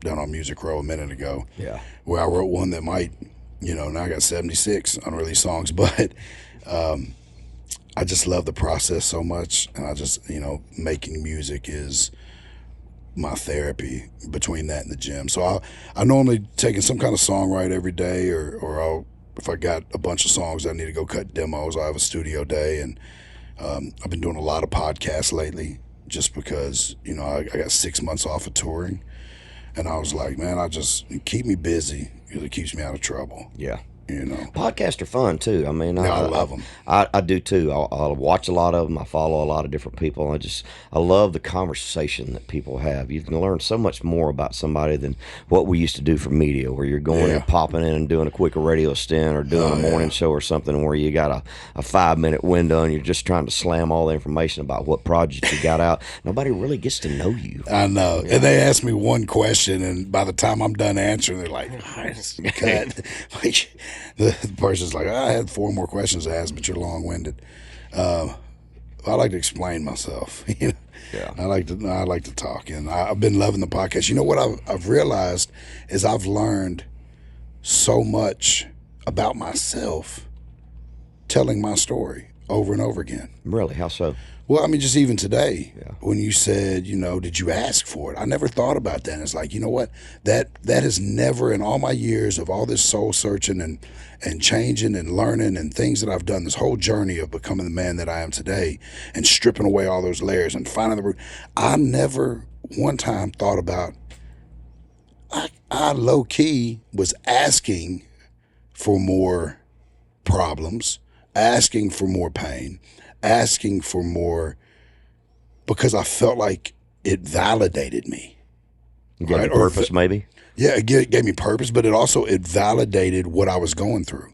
down on Music Row a minute ago. Yeah. Where I wrote one that might, now I got 76 unreleased songs, but I just love the process so much. And I just, making music is my therapy between that and the gym. So I normally taking some kind of songwrite every day, or I'll, if I got a bunch of songs I need to go cut demos, I have a studio day. And I've been doing a lot of podcasts lately just because, I got 6 months off of touring. And I was like, man, keep me busy because it keeps me out of trouble. Yeah. Podcasts are fun too. I mean, I love them. I do too. I'll watch a lot of them. I follow a lot of different people. I love the conversation that people have. You can learn so much more about somebody than what we used to do for media, where you're going and popping in and doing a quick radio stint or doing a morning show or something where you got a 5-minute window and you're just trying to slam all the information about what project you got out. Nobody really gets to know you. I know. Yeah. And they ask me one question, and by the time I'm done answering, they're like, cut. The person's like, I had 4 more questions to ask, but you're long-winded. I like to explain myself. Yeah. I like to talk, and I've been loving the podcast. You know what I've realized is I've learned so much about myself telling my story over and over again. Really? How so? Well, I mean, just even today, when you said, did you ask for it? I never thought about that. And it's like, you know what? That has never, in all my years of all this soul searching and changing and learning and things that I've done, this whole journey of becoming the man that I am today and stripping away all those layers and finding the root, I never one time thought about, I low-key was asking for more problems, asking for more pain, asking for more because I felt like it validated me. Gave you purpose, maybe? Yeah, it gave me purpose, but it validated what I was going through.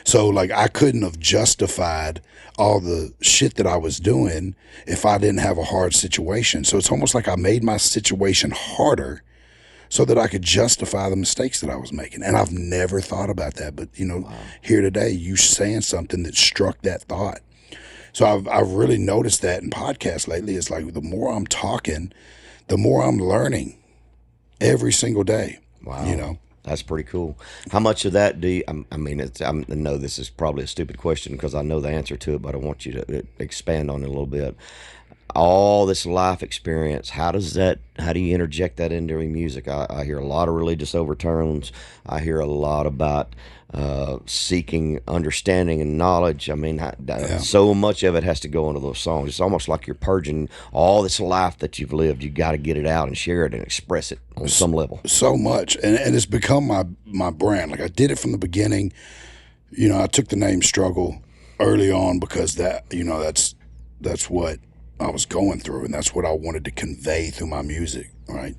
So, like, I couldn't have justified all the shit that I was doing if I didn't have a hard situation. So it's almost like I made my situation harder so that I could justify the mistakes that I was making. And I've never thought about that. But, Here today, you saying something that struck that thought. So I've really noticed that in podcasts lately. It's like the more I'm talking, the more I'm learning every single day. Wow. That's pretty cool. How much of that do you, I know this is probably a stupid question because I know the answer to it, but I want you to expand on it a little bit. All this life experience, how do you interject that into your music? I hear a lot of religious overtones. I hear a lot about seeking understanding and knowledge. I mean, so much of it has to go into those songs. It's almost like you're purging all this life that you've lived. You got to get it out and share it and express it on some level. So much, and it's become my brand. Like I did it from the beginning. I took the name Struggle early on because that's what I was going through, and that's what I wanted to convey through my music, right?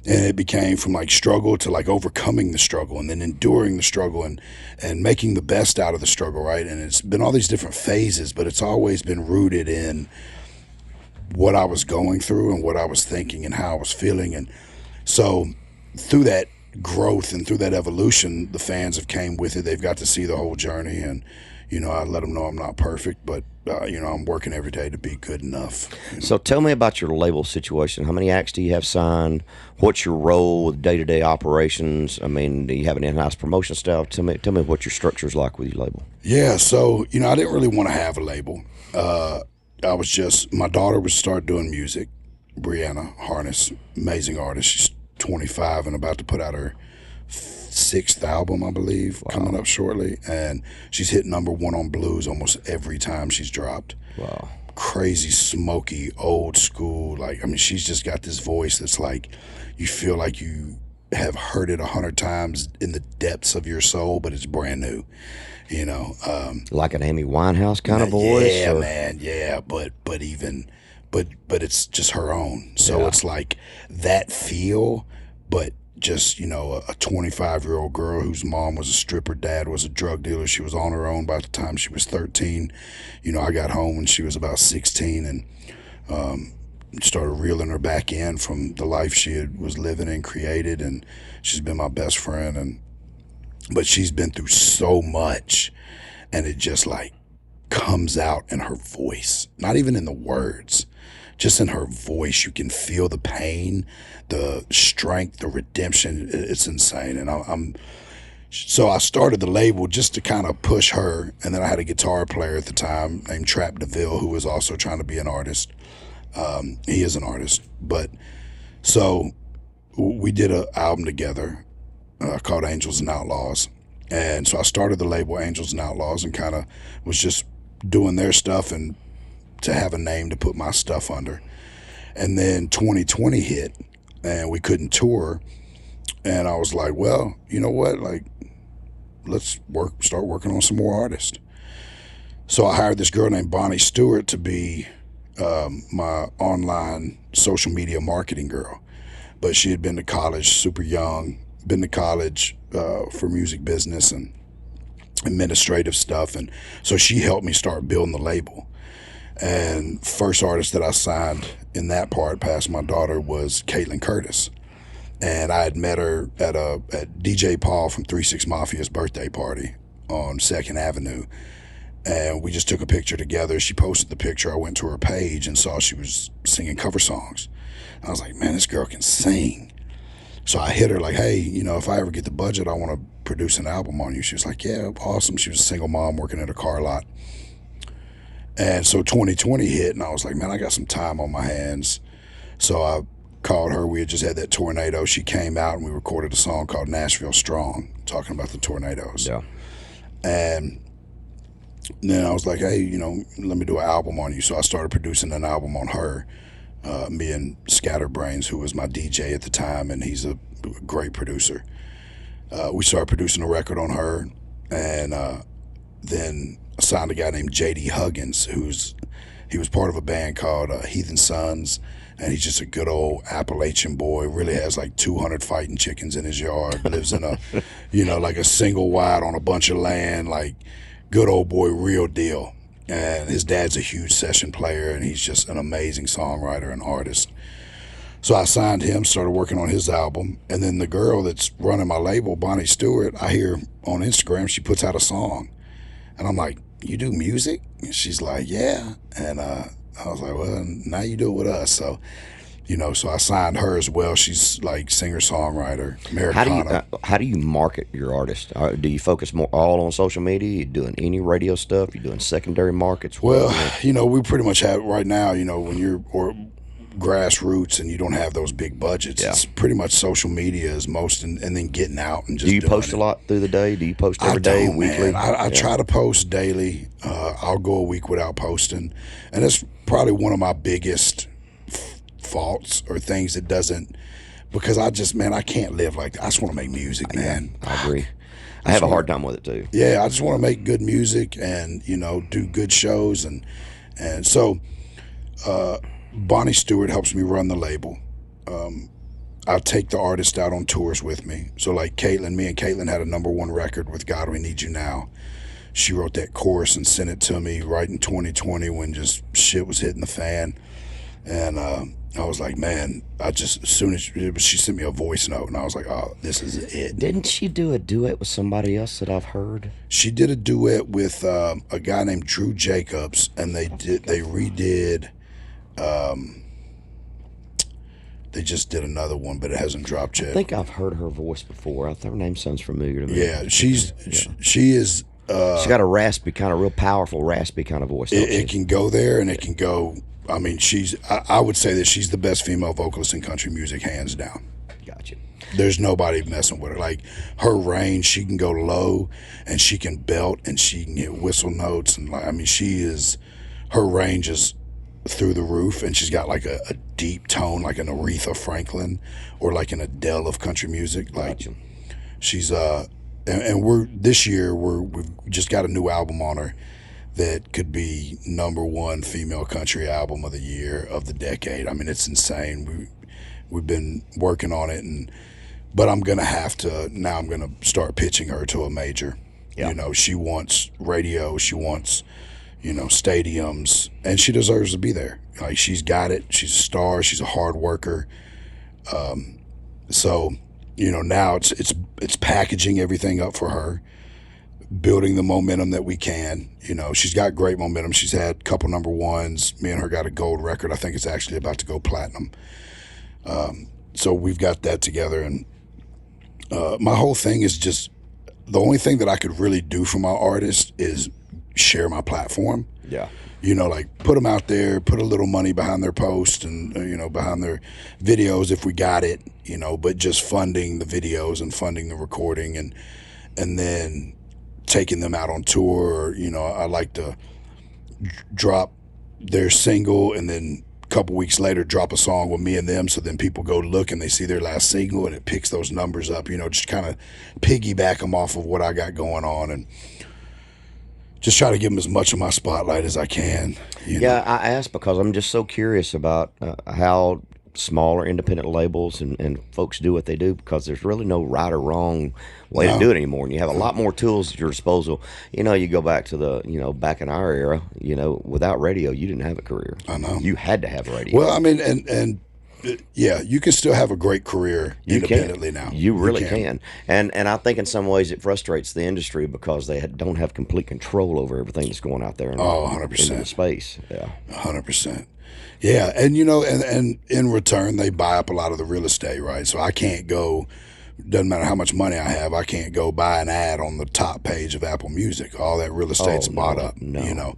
And it became from like struggle to like overcoming the struggle and then enduring the struggle and making the best out of the struggle, right? And it's been all these different phases, but it's always been rooted in what I was going through and what I was thinking and how I was feeling. And so through that growth and through that evolution, the fans have came with it. They've got to see the whole journey. And, I let them know I'm not perfect, but, I'm working every day to be good enough. So tell me about your label situation. How many acts do you have signed? What's your role with day-to-day operations? I mean, do you have an in-house promotion staff? Tell me what your structure's like with your label. Yeah, so, I didn't really want to have a label. My daughter would start doing music. Brianna Harness, amazing artist. She's 25 and about to put out her 6th album, I believe, coming up shortly. And she's hit #1 on blues almost every time she's dropped. Wow. Crazy, smoky, old school. She's just got this voice that's like, you feel like you have heard it 100 times in the depths of your soul, but it's brand new. Like an Amy Winehouse kind of voice? Yeah, man, yeah, but it's just her own. So it's like that feel, but just, a 25-year-old girl whose mom was a stripper, dad was a drug dealer. She was on her own by the time she was 13. I got home when she was about 16 and started reeling her back in from the life she was living and created, and she's been my best friend. But she's been through so much, and it just like comes out in her voice, not even in the words, just in her voice. You can feel the pain, the strength, the redemption. It's insane. And so I started the label just to kind of push her. And then I had a guitar player at the time named Trap DeVille, who was also trying to be an artist. He is an artist. But so we did an album together called Angels and Outlaws. And so I started the label Angels and Outlaws and kind of was just doing their stuff and to have a name to put my stuff under. And then 2020 hit and we couldn't tour. And I was like, well, you know what? Like, let's start working on some more artists. So I hired this girl named Bonnie Stewart to be my online social media marketing girl. But she had been to college super young, been to college for music business and administrative stuff. And so she helped me start building the label. And first artist that I signed in that part past my daughter was Caitlin Curtis. And I had met her at DJ Paul from 3-6 Mafia's birthday party on 2nd Avenue. And we just took a picture together. She posted the picture. I went to her page and saw she was singing cover songs. I was like, man, this girl can sing. So I hit her like, hey, if I ever get the budget, I want to produce an album on you. She was like, yeah, awesome. She was a single mom working at a car lot. And so 2020 hit, and I was like, man, I got some time on my hands. So I called her. We had just had that tornado. She came out, and we recorded a song called Nashville Strong, talking about the tornadoes. Yeah. And then I was like, hey, let me do an album on you. So I started producing an album on her, me and Scatterbrains, who was my DJ at the time, and he's a great producer. We started producing a record on her, and then I signed a guy named J.D. Huggins, he was part of a band called Heathen Sons, and he's just a good old Appalachian boy. Really has like 200 fighting chickens in his yard. Lives in a, like a single wide on a bunch of land, like good old boy, real deal. And his dad's a huge session player, and he's just an amazing songwriter and artist. So I signed him, started working on his album, and then the girl that's running my label, Bonnie Stewart, I hear on Instagram she puts out a song. And I'm like, you do music? And she's like, yeah. And I was like, well, now you do it with us. So, so I signed her as well. She's like singer-songwriter, Americana. How do you market your artist? Do you focus more all on social media? You doing any radio stuff? You doing secondary markets? Well, we pretty much have right now, when you're grassroots and you don't have those big budgets, it's pretty much social media is most, and then getting out and just do you post a lot through the day? Do you post every day, weekly? I try to post daily. I'll go a week without posting, and that's probably one of my biggest faults or things that doesn't, because I can't live like that. I just want to make music, man. I agree. I have a hard time with it too. Yeah, I just want to make good music and do good shows, and so Bonnie Stewart helps me run the label. I'll take the artist out on tours with me. So like Caitlin, me and Caitlin had a #1 record with God We Need You Now. She wrote that chorus and sent it to me right in 2020 when just shit was hitting the fan. And I was like, man, as soon as she sent me a voice note, and I was like, oh, this is it. Didn't she do a duet with somebody else that I've heard? She did a duet with a guy named Drew Jacobs, and they redid. They just did another one, but it hasn't dropped yet. I think I've heard her voice before. I think her name sounds familiar to me. Yeah, she is. She's got a raspy, kind of real powerful, raspy kind of voice. It can go there, and it can go. I mean, I would say that she's the best female vocalist in country music, hands down. Gotcha. There's nobody messing with her. Like, her range, she can go low, and she can belt, and she can hit whistle notes, and like, I mean, her range is through the roof, and she's got like a deep tone, like an Aretha Franklin or like an Adele of country music. Like, Gotcha. she's and we've just got a new album on her that could be #1 female country album of the year, of the decade. I mean, it's insane. We've been working on it, but I'm gonna start pitching her to a major. Yeah. You know, she wants radio, she wants, stadiums, and she deserves to be there. Like, she's got it. She's a star. She's a hard worker. So, now it's packaging everything up for her, building the momentum that we can. She's got great momentum. She's had a couple #1s. Me and her got a gold record. I think it's actually about to go platinum. So we've got that together. And my whole thing is just, the only thing that I could really do for my artist is share my platform. Yeah. Like, put them out there, put a little money behind their post and, behind their videos if we got it, but just funding the videos and funding the recording and then taking them out on tour. I like to drop their single and then a couple weeks later drop a song with me and them, so then people go look and they see their last single and it picks those numbers up, just kind of piggyback them off of what I got going on, and just try to give them as much of my spotlight as I can. Yeah, I asked because I'm just so curious about how smaller independent labels and folks do what they do, because there's really no right or wrong way to do it anymore. And you have a lot more tools at your disposal. You go back to back in our era, without radio, you didn't have a career. I know. You had to have radio. Well, I mean, and yeah, you can still have a great career independently now. You really can. And I think in some ways it frustrates the industry because they don't have complete control over everything that's going out there in, 100%. into the space. Yeah. 100%. Yeah, and and in return they buy up a lot of the real estate, right? So I can't go, doesn't matter how much money I have, I can't go buy an ad on the top page of Apple Music. All that real estate's bought up. No.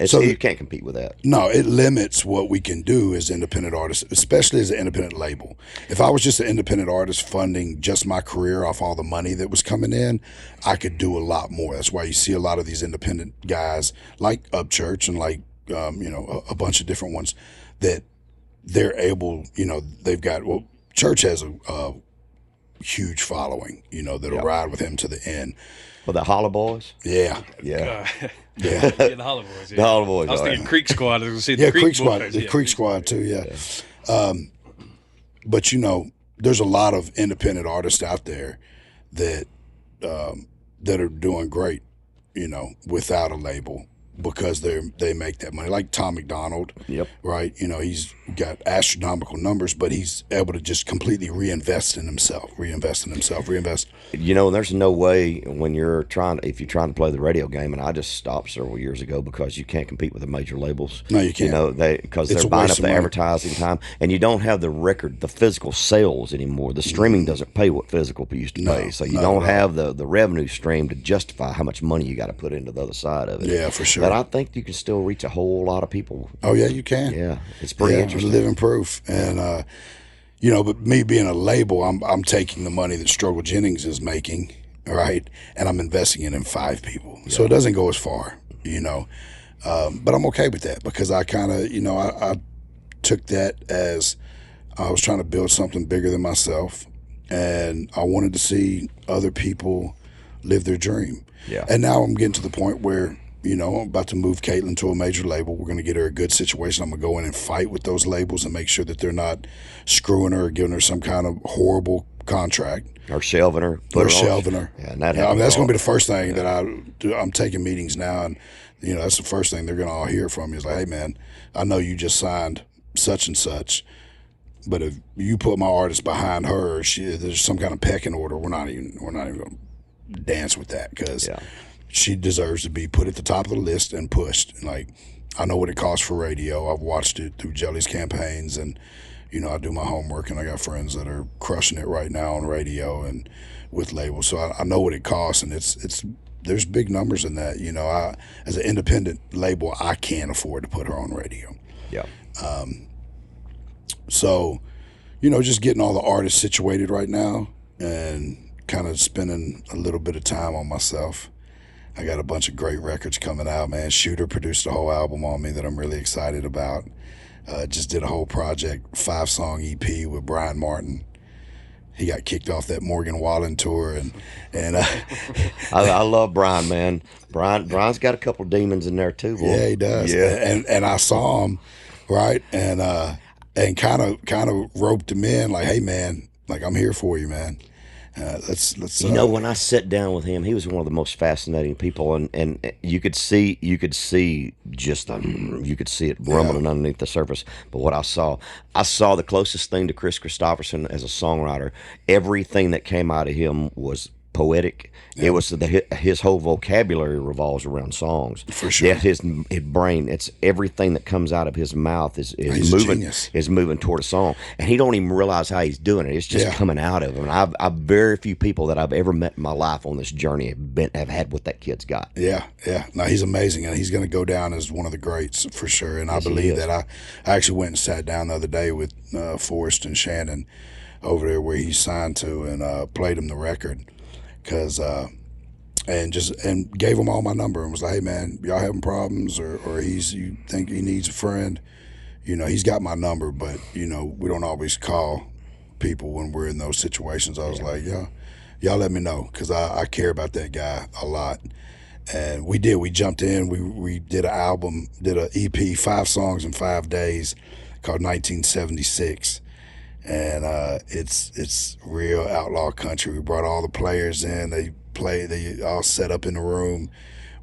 So you can't compete with that. No, it limits what we can do as independent artists, especially as an independent label. If I was just an independent artist funding just my career off all the money that was coming in, I could do a lot more. That's why you see a lot of these independent guys like Upchurch and like a bunch of different ones that they're able, they've got, Church has a huge following, that'll ride with him to the end. Well, the Hollow Boys? Yeah. Yeah. Yeah, the Hollow Boys. Yeah. The Hollow Boys. I was thinking Creek Squad. I was going to say Yeah, the Creek Squad. Boys. The Creek Squad too, yeah. But there's a lot of independent artists out there that that are doing great, without a label, because they make that money. Like Tom McDonald, Yep. right? He's got astronomical numbers, but he's able to just completely reinvest in himself. There's no way when if you're trying to play the radio game, and I just stopped several years ago because you can't compete with the major labels. No, you can't. Because It's they're a buying waste up of the money. advertising time, and you don't have the physical sales anymore. The streaming doesn't pay what physical used to pay, so you not don't at all. have the revenue stream to justify how much money you got to put into the other side of it. Yeah, for sure. But I think you can still reach a whole lot of people. Oh yeah, you can. Yeah, it's pretty interesting. Living proof. And but me being a label, I'm taking the money that Struggle Jennings is making, right, and I'm investing it in 5 people. Yeah. So it doesn't go as far, but I'm okay with that, because I kind of, I took that as I was trying to build something bigger than myself, and I wanted to see other people live their dream. Yeah. And now I'm getting to the point where I'm about to move Caitlin to a major label. We're going to get her a good situation. I'm going to go in and fight with those labels and make sure that they're not screwing her or giving her some kind of horrible contract. Or shelving her. Or shelving her. Yeah, and that I mean, that's going to be the first thing Yeah. that I do. I'm taking meetings now, and that's the first thing they're going to all hear from me is like, "Hey, man, I know you just signed such and such, but if you put my artist behind her, there's some kind of pecking order. We're not even going to dance with that because Yeah. she deserves to be put at the top of the list and pushed. And like, I know what it costs for radio. I've watched it through Jelly's campaigns, and I do my homework, and I got friends that are crushing it right now on radio and with labels. So I know what it costs, and it's there's big numbers in that. As an independent label, I can't afford to put her on radio. Yeah. So, just getting all the artists situated right now and kind of spending a little bit of time on myself. I got a bunch of great records coming out, man. Shooter produced a whole album on me that I'm really excited about. Just did a whole project, 5-song EP with Brian Martin. He got kicked off that Morgan Wallen tour, and I love Brian, man. Brian's got a couple demons in there too, boy. Yeah, he does. Yeah. And I saw him, right, and kind of roped him in, like, hey, man, like, I'm here for you, man. Let's. When I sat down with him, he was one of the most fascinating people, and you could see just you could see it rumbling underneath the surface. But what I saw the closest thing to Chris Christopherson as a songwriter. Everything that came out of him was poetic. It was his whole vocabulary revolves around songs. For sure. Yeah, his brain. It's everything that comes out of his mouth is He's a moving genius. is moving toward a song, and he don't even realize how he's doing it. It's just coming out of him. And I've very few people that I've ever met in my life on this journey have had what that kid's got. Yeah. No, he's amazing, and he's going to go down as one of the greats for sure. And I believe that. I actually went and sat down the other day with Forrest and Shannon over there where he's signed to, and played him the record. Cause and gave him all my number and was like, hey man, y'all having problems or you think he needs a friend? He's got my number, but we don't always call people when we're in those situations. I was like, y'all let me know, cause I care about that guy a lot. And we jumped in, we did an album, did an EP, 5 songs in 5 days called 1976. And it's real outlaw country. We brought all the players in. They all set up in the room.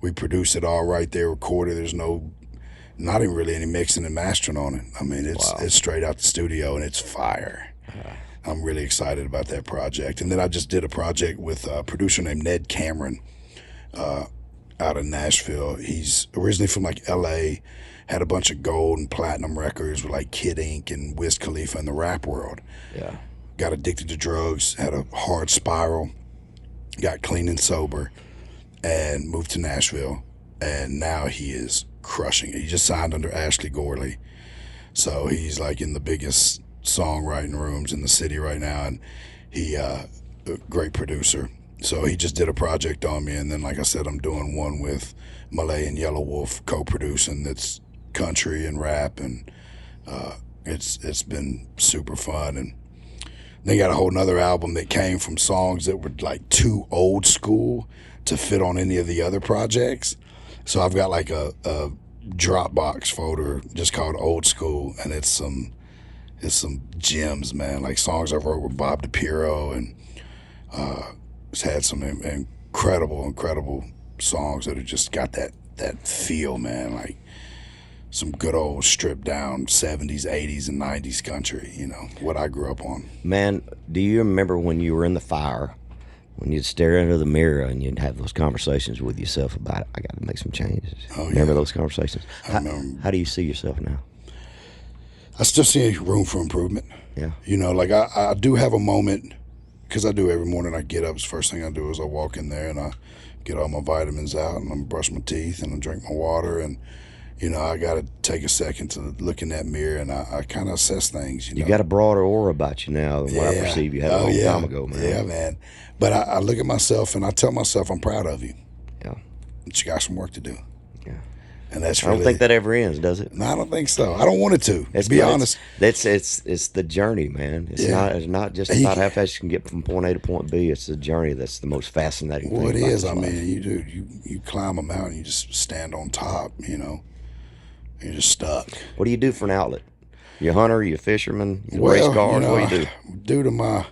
We produced it all right there, recorded. There's not even really any mixing and mastering on it. I mean, it's straight out the studio, and it's fire. I'm really excited about that project. And then I just did a project with a producer named Ned Cameron out of Nashville. He's originally from like L.A., had a bunch of gold and platinum records with like Kid Ink and Wiz Khalifa in the rap world. Yeah. Got addicted to drugs, had a hard spiral, got clean and sober, and moved to Nashville. And now he is crushing it. He just signed under Ashley Gorley. So he's like in the biggest songwriting rooms in the city right now. And he a great producer. So he just did a project on me. And then, like I said, I'm doing one with Malay and Yellow Wolf co-producing that's country and rap, and it's been super fun. And they got a whole nother album that came from songs that were like too old school to fit on any of the other projects. So I've got like a Dropbox folder just called Old School, and it's some gems, man. Like songs I wrote with Bob DiPiero, and it's had some incredible songs that have just got that feel, man. Like some good old stripped down 70s, 80s, and 90s country, what I grew up on. Man, do you remember when you were in the fire, when you'd stare into the mirror and you'd have those conversations with yourself about, I got to make some changes? Remember those conversations? I remember. How do you see yourself now? I still see room for improvement. Yeah. Like I do have a moment, because I do every morning. I get up, the first thing I do is I walk in there and I get all my vitamins out, and I brush my teeth and I drink my water, and I got to take a second to look in that mirror, and I kind of assess things. You got a broader aura about you now than what I perceive you had a long time ago, man. Yeah, man. But I look at myself and I tell myself, I'm proud of you. Yeah. But you got some work to do. Yeah. And that's I really, don't think that ever ends, does it? no, I don't think so. I don't want it to It's be but honest. it's the journey, man. Yeah. It's not just And you about can- how fast you can get from point A to point B. It's the journey that's the most fascinating Well, thing it about is. this I life. mean, you climb a mountain, you just stand on top. You're just stuck. What do you do for an outlet? You a hunter? You a fisherman? You race Well, cars? What do you do? due to my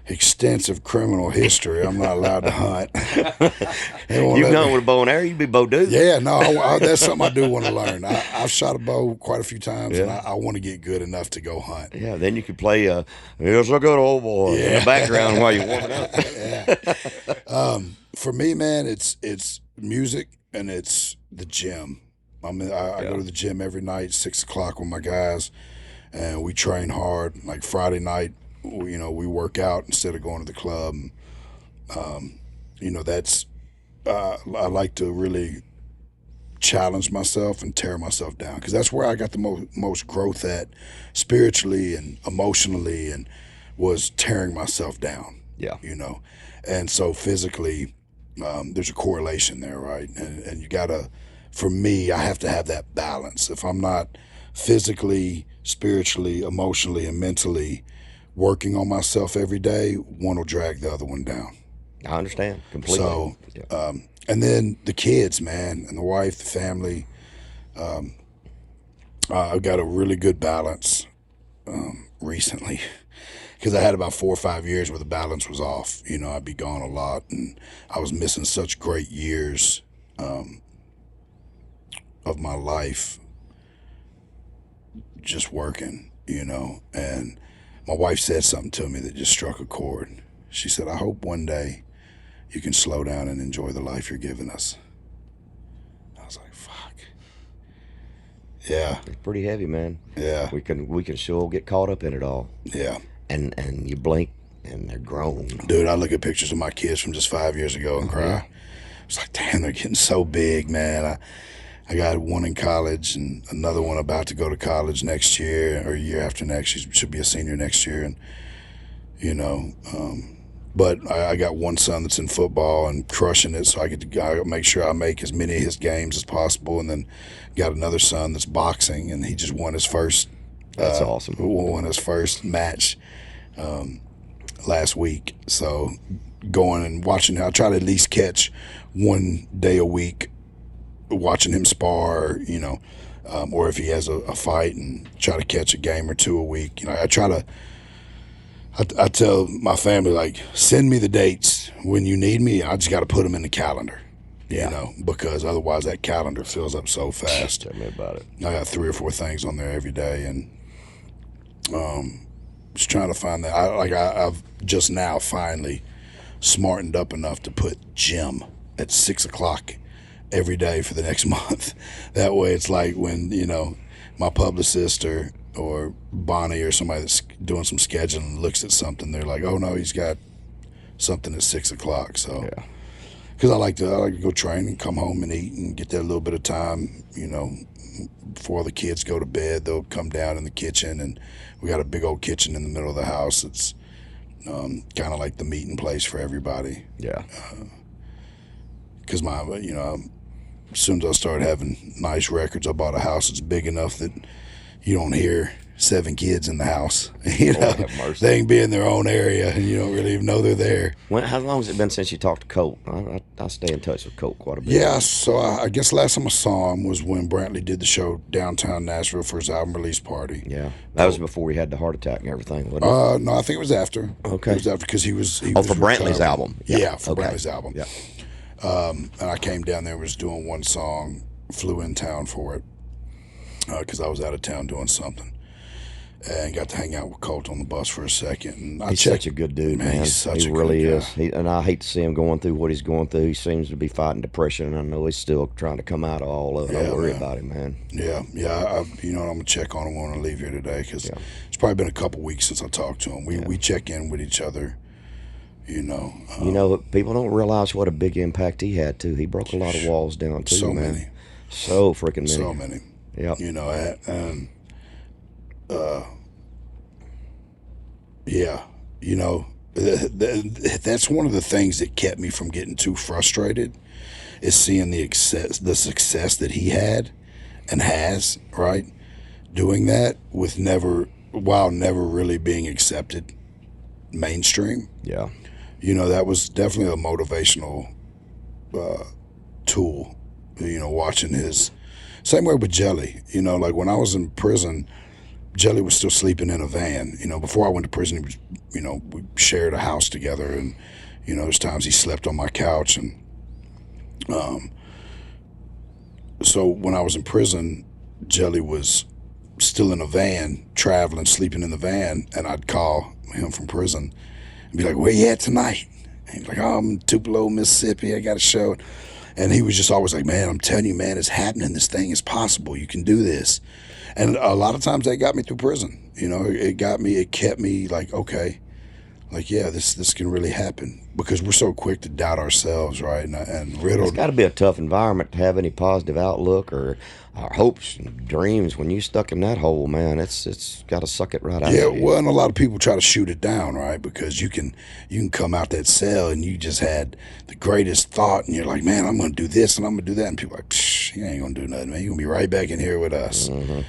extensive criminal history, I'm not allowed to hunt. They won't You let can hunt me- with a bow and arrow. You be Bo Dude. Yeah, no, that's something I do want to learn. I've shot a bow quite a few times, and Yeah. I want to get good enough to go hunt. Yeah, then you could play "Here's a Good Old Boy" in Yeah. the background while you're warming up. For me, man, it's music and it's the gym. I go to the gym every night, 6 o'clock with my guys, and we train hard. Like Friday night, we work out instead of going to the club. That's I like to really challenge myself and tear myself down because that's where I got the most growth at, spiritually and emotionally, and was tearing myself down. Yeah. And so physically, there's a correlation there, right? And you gotta, for me, I have to have that balance. If I'm not physically, spiritually, emotionally, and mentally working on myself every day, one will drag the other one down. I understand completely. So, Yeah. and then the kids, man, and the wife, the family. I've got a really good balance recently because I had about 4 or 5 years where the balance was off. I'd be gone a lot, and I was missing such great years of my life just working, And my wife said something to me that just struck a chord. She said, "I hope one day you can slow down and enjoy the life you're giving us." I was like, fuck. Yeah, It's pretty heavy, man. yeah, We can sure get caught up in it all, yeah. and you blink and they're grown. Dude, I look at pictures of my kids from just 5 years ago and cry. It's like, damn, they're getting so big, man. I got one in college and another one about to go to college next year or a year after next. She should be a senior next year. And, but I got one son that's in football and crushing it, so I make sure I make as many of his games as possible. And then got another son that's boxing, and he just won his first. That's awesome. Won his first match last week. So going and watching, I try to at least catch one day a week, watching him spar, or if he has a fight, and try to catch a game or two a week. I try to. I tell my family, like, send me the dates when you need me. I just got to put them in the calendar, because otherwise that calendar fills up so fast. Tell me about it. I got 3 or 4 things on there every day, and just trying to find that. I've just now finally smartened up enough to put gym at 6 o'clock every day for the next month. That way, it's like when my publicist or Bonnie or somebody that's doing some scheduling looks at something, they're like, "Oh no, he's got something at 6 o'clock." So, Yeah. because I like to go train and come home and eat and get that little bit of time, before the kids go to bed. They'll come down in the kitchen, and we got a big old kitchen in the middle of the house. It's kind of like the meeting place for everybody. Yeah. Because as soon as I started having nice records, I bought a house that's big enough that you don't hear 7 kids in the house. Lord have mercy. They can be in their own area, and you don't really even know they're there. How long has it been since you talked to Colt? I stay in touch with Colt quite a bit. Yeah, so I guess last time I saw him was when Brantley did the show downtown Nashville for his album release party. Yeah. That was before he had the heart attack and everything, wasn't it? No, I think it was after. Okay. It was after because he was for Brantley's retiring. album. Yeah, for Okay. Brantley's album. Yeah. And I came down there, was doing one song, flew in town for it because I was out of town doing something. And got to hang out with Colt on the bus for a second. And He's such a good dude, man. He's such He a really good is. guy. And I hate to see him going through what he's going through. He seems to be fighting depression, and I know he's still trying to come out of all of it. I Yeah, worry man. about him, man. Yeah. I'm gonna check on him when I leave here today because it's probably been a couple weeks since I talked to him. We check in with each other. People don't realize what a big impact he had too. He broke a lot of walls down too, So man. many. So freaking many. So many. Yep. Yeah, that's one of the things that kept me from getting too frustrated is seeing the success that he had and has, right? Doing that while never really being accepted mainstream. Yeah. That was definitely a motivational tool. Watching his same way with Jelly. Like when I was in prison, Jelly was still sleeping in a van. Before I went to prison, he was, we shared a house together, and there's times he slept on my couch, and so when I was in prison, Jelly was still in a van, traveling, sleeping in the van, and I'd call him from prison and be like, "Where you at tonight?" And he's like, "Oh, I'm in Tupelo, Mississippi. I got a show." And he was just always like, "Man, I'm telling you, man, it's happening. This thing is possible. You can do this." And a lot of times that got me through prison. It kept me like, okay, like, yeah, this can really happen, because we're so quick to doubt ourselves, right? And riddled. It's got to be a tough environment to have any positive outlook or hopes and dreams when you're stuck in that hole, man. It's got to suck it right out Yeah, of you. well, and a lot of people try to shoot it down, right? Because you can come out that cell and you just had the greatest thought, and you're like, man, I'm going to do this and I'm going to do that, and people are like, psh, you ain't going to do nothing, man. You're going to be right back in here with us. Mm-hmm.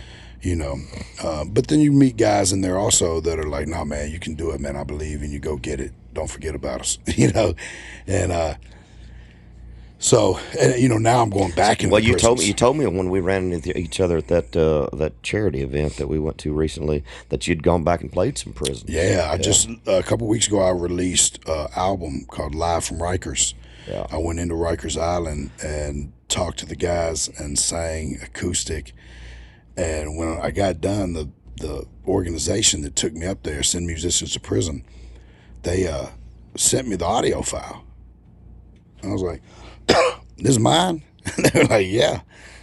But then you meet guys in there also that are like, "No, man, you can do it, man. I believe in you. Go get it. Don't forget about us." And so now I'm going back into Well, you prisons. told me when we ran into each other at that charity event that we went to recently that you'd gone back and played some prisons. Yeah, I just a couple weeks ago I released an album called Live from Rikers. Yeah. I went into Rikers Island and talked to the guys and sang acoustic. And when I got done, the organization that took me up there, Send Musicians to Prison, they sent me the audio file. And I was like, "This is mine?" And they were like, "Yeah,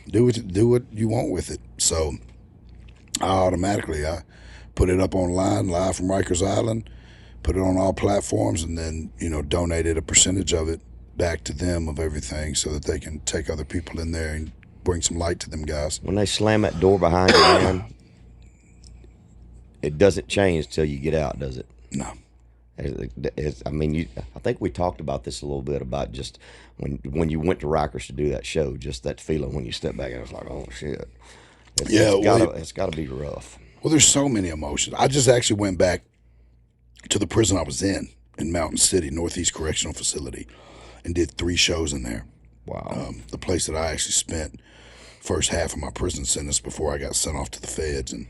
do what you want with it." So I put it up online, Live from Rikers Island, put it on all platforms, and then donated a percentage of it back to them of everything, so that they can take other people in there and bring some light to them guys. When they slam that door behind you, man, it doesn't change till you get out, does it? No. I think we talked about this a little bit about just when you went to Rikers to do that show, just that feeling when you step back and it's like, oh shit. It's got to be rough. Well, there's so many emotions. I just actually went back to the prison I was in Mountain City, Northeast Correctional Facility, and did 3 shows in there. Wow. The place that I actually spent first half of my prison sentence before I got sent off to the feds, and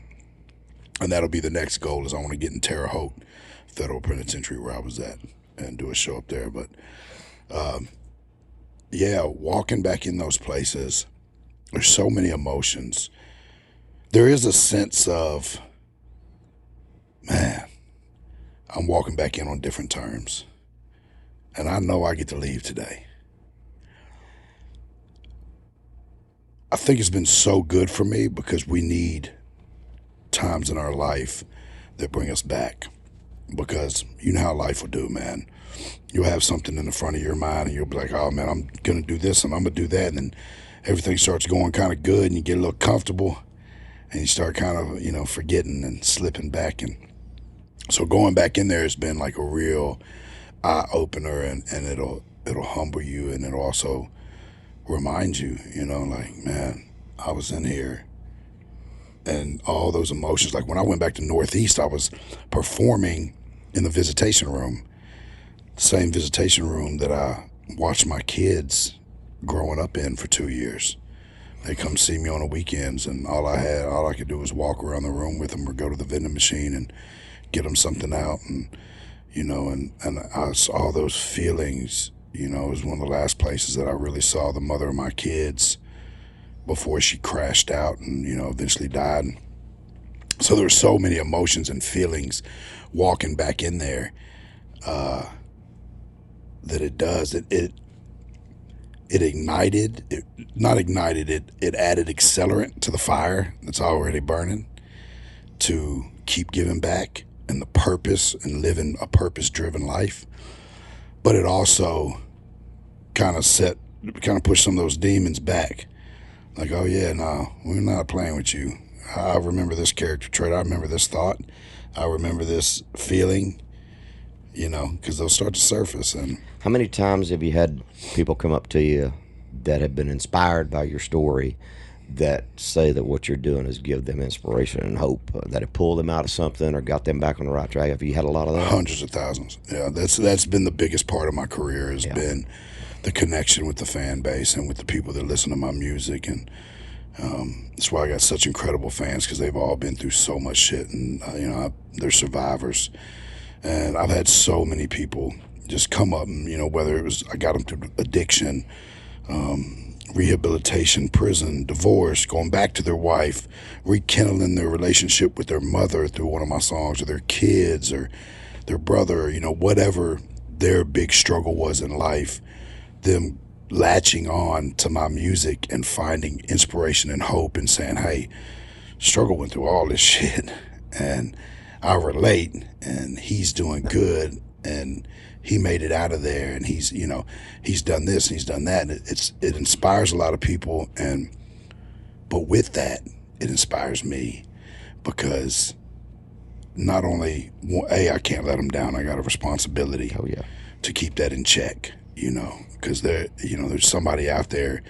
that'll be the next goal, is I want to get in Terre Haute Federal Penitentiary where I was at and do a show up there. But walking back in those places, there's so many emotions. There is a sense of, man, I'm walking back in on different terms, and I know I get to leave today. I think it's been so good for me, because we need times in our life that bring us back, because you know how life will do, man. You'll have something in the front of your mind and you'll be like, "Oh man, I'm going to do this and I'm going to do that." And then everything starts going kind of good and you get a little comfortable and you start kind of, forgetting and slipping back. And so going back in there has been like a real eye opener, and it'll humble you, and it'll also remind you, like, man, I was in here, and all those emotions. Like when I went back to Northeast, I was performing in the visitation room, the same visitation room that I watched my kids growing up in for 2 years. They come see me on the weekends, and all I could do was walk around the room with them or go to the vending machine and get them something out, and and I saw those feelings. It was one of the last places that I really saw the mother of my kids before she crashed out and, eventually died. So there were so many emotions and feelings walking back in there that it does. It ignited, it added accelerant to the fire that's already burning to keep giving back and the purpose and living a purpose-driven life. But it also kind of pushed some of those demons back. Like, oh yeah, no, we're not playing with you. I remember this character trait. I remember this thought. I remember this feeling, because they'll start to surface. And How many times have you had people come up to you that have been inspired by your story, that say that what you're doing is give them inspiration and hope, that it pulled them out of something or got them back on the right track? Have you had a lot of that? Hundreds of thousands. Yeah, that's been the biggest part of my career, has been the connection with the fan base and with the people that listen to my music. And that's why I got such incredible fans, because they've all been through so much shit, and they're survivors. And I've had so many people just come up, and whether it was I got them through addiction, rehabilitation, prison, divorce, going back to their wife, rekindling their relationship with their mother through one of my songs, or their kids, or their brother, whatever their big struggle was in life, them latching on to my music and finding inspiration and hope and saying, hey, Struggle went through all this shit and I relate, and he's doing good, and he made it out of there, and he's done this and he's done that. It inspires a lot of people, but with that, it inspires me, because not only I can't let them down. I got a responsibility to keep that in check, because there's somebody out there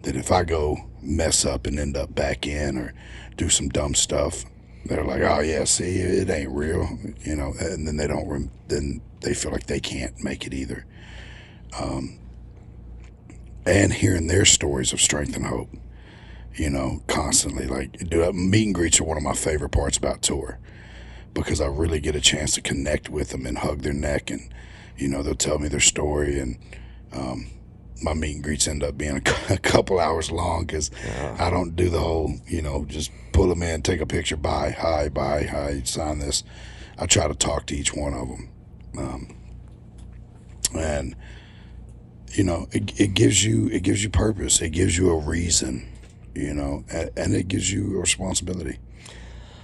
that if I go mess up and end up back in or do some dumb stuff, they're like, oh yeah, see, it ain't real, and then then they feel like they can't make it either. And hearing their stories of strength and hope, constantly, meet and greets are one of my favorite parts about tour, because I really get a chance to connect with them and hug their neck, and they'll tell me their story, and my meet and greets end up being a couple hours long, because I don't do the whole, just pull them in, take a picture, bye, hi, sign this. I try to talk to each one of them, and it gives you purpose, it gives you a reason, and it gives you a responsibility.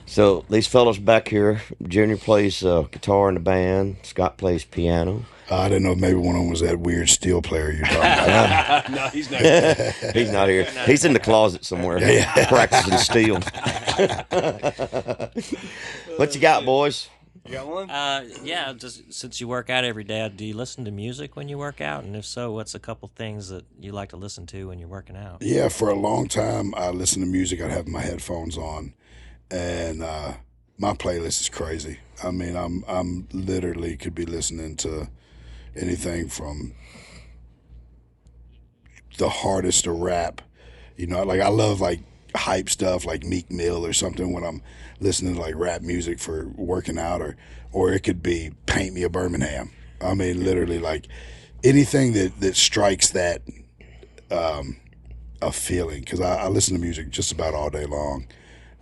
So these fellows back here, Junior plays guitar in the band, Scott plays piano. I didn't know if maybe one of them was that weird steel player you're talking about. No, he's not here. He's not here. He's in the closet somewhere, practicing steel. What you got, boys? You got one? Yeah, just since you work out every day, do you listen to music when you work out? And if so, what's a couple things that you like to listen to when you're working out? Yeah, for a long time, I listened to music. I'd have my headphones on, and my playlist is crazy. I mean, I'm literally could be listening to anything from the hardest of rap, I love hype stuff like Meek Mill or something when I'm listening to rap music for working out, or it could be Paint Me a Birmingham. I mean, literally anything that strikes that a feeling, because I listen to music just about all day long.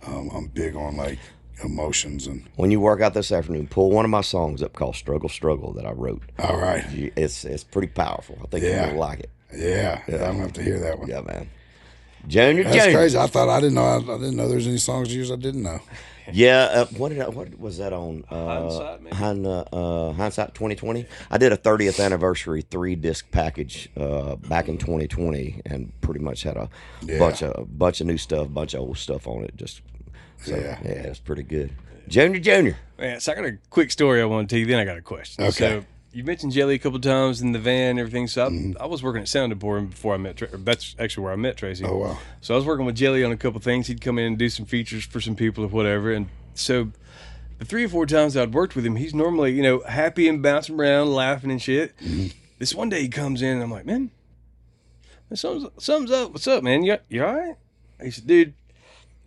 I'm big on emotions. And when you work out this afternoon, pull one of my songs up called Struggle that I wrote. All right. It's pretty powerful. I think you're going to like it. Yeah, I'm gonna have to hear that one. Yeah, man. Junior. That's crazy. I didn't know there was any songs of yours I didn't know. Yeah, what was that on? Hindsight, maybe? Hindsight 2020. I did a 30th anniversary 3-disc package back in 2020, and pretty much had a bunch of new stuff, bunch of old stuff on it. It's pretty good. Junior. Man, so I got a quick story I want to tell you, then I got a question. Okay. So you mentioned Jelly a couple times in the van and everything. So I was working at Sounding Board before I met that's actually where I met Tracy. Oh, wow. So I was working with Jelly on a couple things. He'd come in and do some features for some people or whatever. And so the 3 or 4 times I'd worked with him, he's normally, happy and bouncing around, laughing and shit. Mm-hmm. This one day he comes in and I'm like, man, something's up. What's up, man? You all right? He said, dude,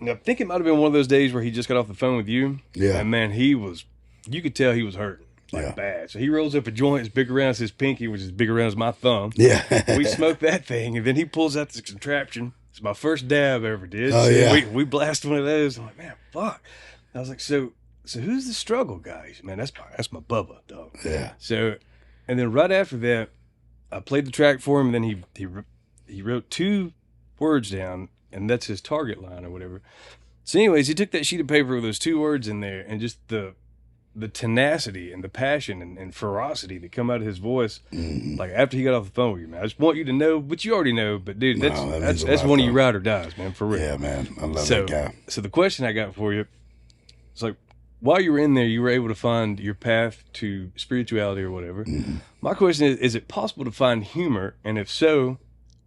I think it might have been one of those days where he just got off the phone with you. Yeah. And man, you could tell he was hurting. Bad. So he rolls up a joint as big around as his pinky, which is as big around as my thumb. Yeah. We smoke that thing, and then he pulls out this contraption. It's my first dab I ever did. Oh, so yeah. We blast one of those. I'm like, man, fuck. I was like, so who's the Struggle guy? He said, man, that's my Bubba, dog. Yeah. So, and then right after that, I played the track for him, and then he wrote 2 words down, and that's his target line or whatever. So anyways, he took that sheet of paper with those 2 words in there, and just the tenacity and the passion and ferocity that come out of his voice, after he got off the phone with you, man. I just want you to know, but you already know, but dude, that's one of your ride or dies, man, for real. Yeah, man. I love that guy. So the question I got for you, it's while you were in there, you were able to find your path to spirituality or whatever. Mm-hmm. My question is it possible to find humor? And if so,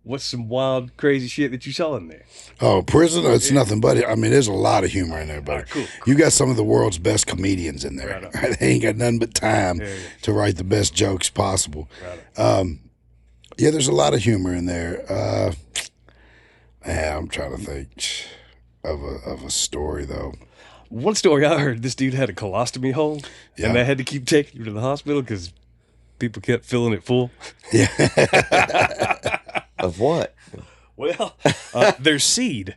what's some wild, crazy shit that you saw in there? Oh, prison, it's nothing but, I mean, there's a lot of humor in there, buddy. Cool. You got some of the world's best comedians in there. Right They ain't got nothing but time Yeah. to write the best jokes possible. Right. Yeah, there's a lot of humor in there. Man, I'm trying to think of a story, though. One story I heard, this dude had a colostomy hole, Yeah. and they had to keep taking him to the hospital because people kept filling it full. Of what? Well, there's seed.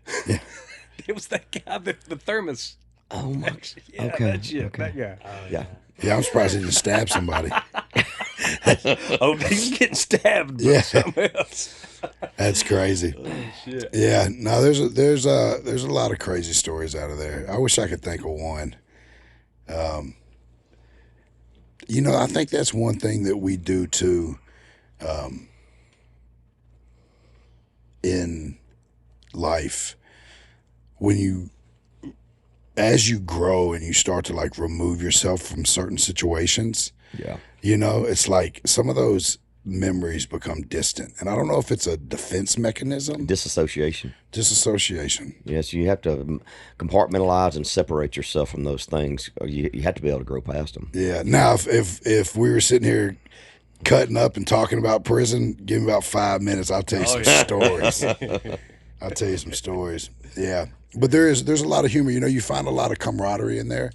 It was that guy, the thermos. Oh my. Yeah, Okay, that shit, okay. that guy. Yeah. Yeah, I'm surprised he didn't stab somebody. Oh, he's getting stabbed by Yeah. something else. That's crazy. Shit. Yeah, no, there's a lot of crazy stories out of there. I wish I could think of one. You know, I think that's one thing that we do too. In life, as you grow and you start to like remove yourself from certain situations, Yeah. you know, it's like some of those memories become distant. And I don't know if it's a defense mechanism, Disassociation. disassociation. Yes, you have to compartmentalize and separate yourself from those things. Or you have to be able to grow past them. Yeah. Now, if we were sitting here cutting up and talking about prison, give me about 5 minutes. I'll tell you some stories. I'll tell you some stories. Yeah. But there's a lot of humor. You know, you find a lot of camaraderie in there,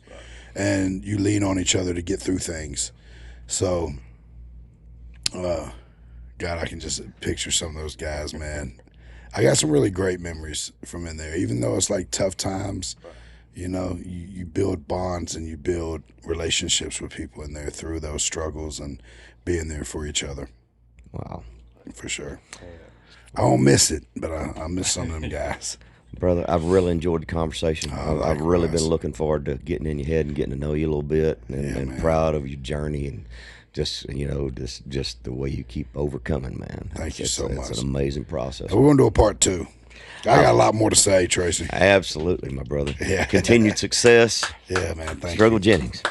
and you lean on each other to get through things. So, God, I can just picture some of those guys, man. I got some really great memories from in there. Even though it's like tough times, you know, you build bonds and you build relationships with people in there through those struggles and being there for each other. Wow. For sure. I don't miss it, but I miss some of them guys. Brother, I've really enjoyed the conversation. I've really been likewise. looking forward to getting in your head and getting to know you a little bit, and man. proud of your journey and just, you know, just the way you keep overcoming, man. Thank you so It's much. an amazing process. We're going to do a part 2. I got a lot more to say, Tracy. Absolutely, my brother. Yeah. Continued success. Yeah, man. Thank Struggle you. Jennings.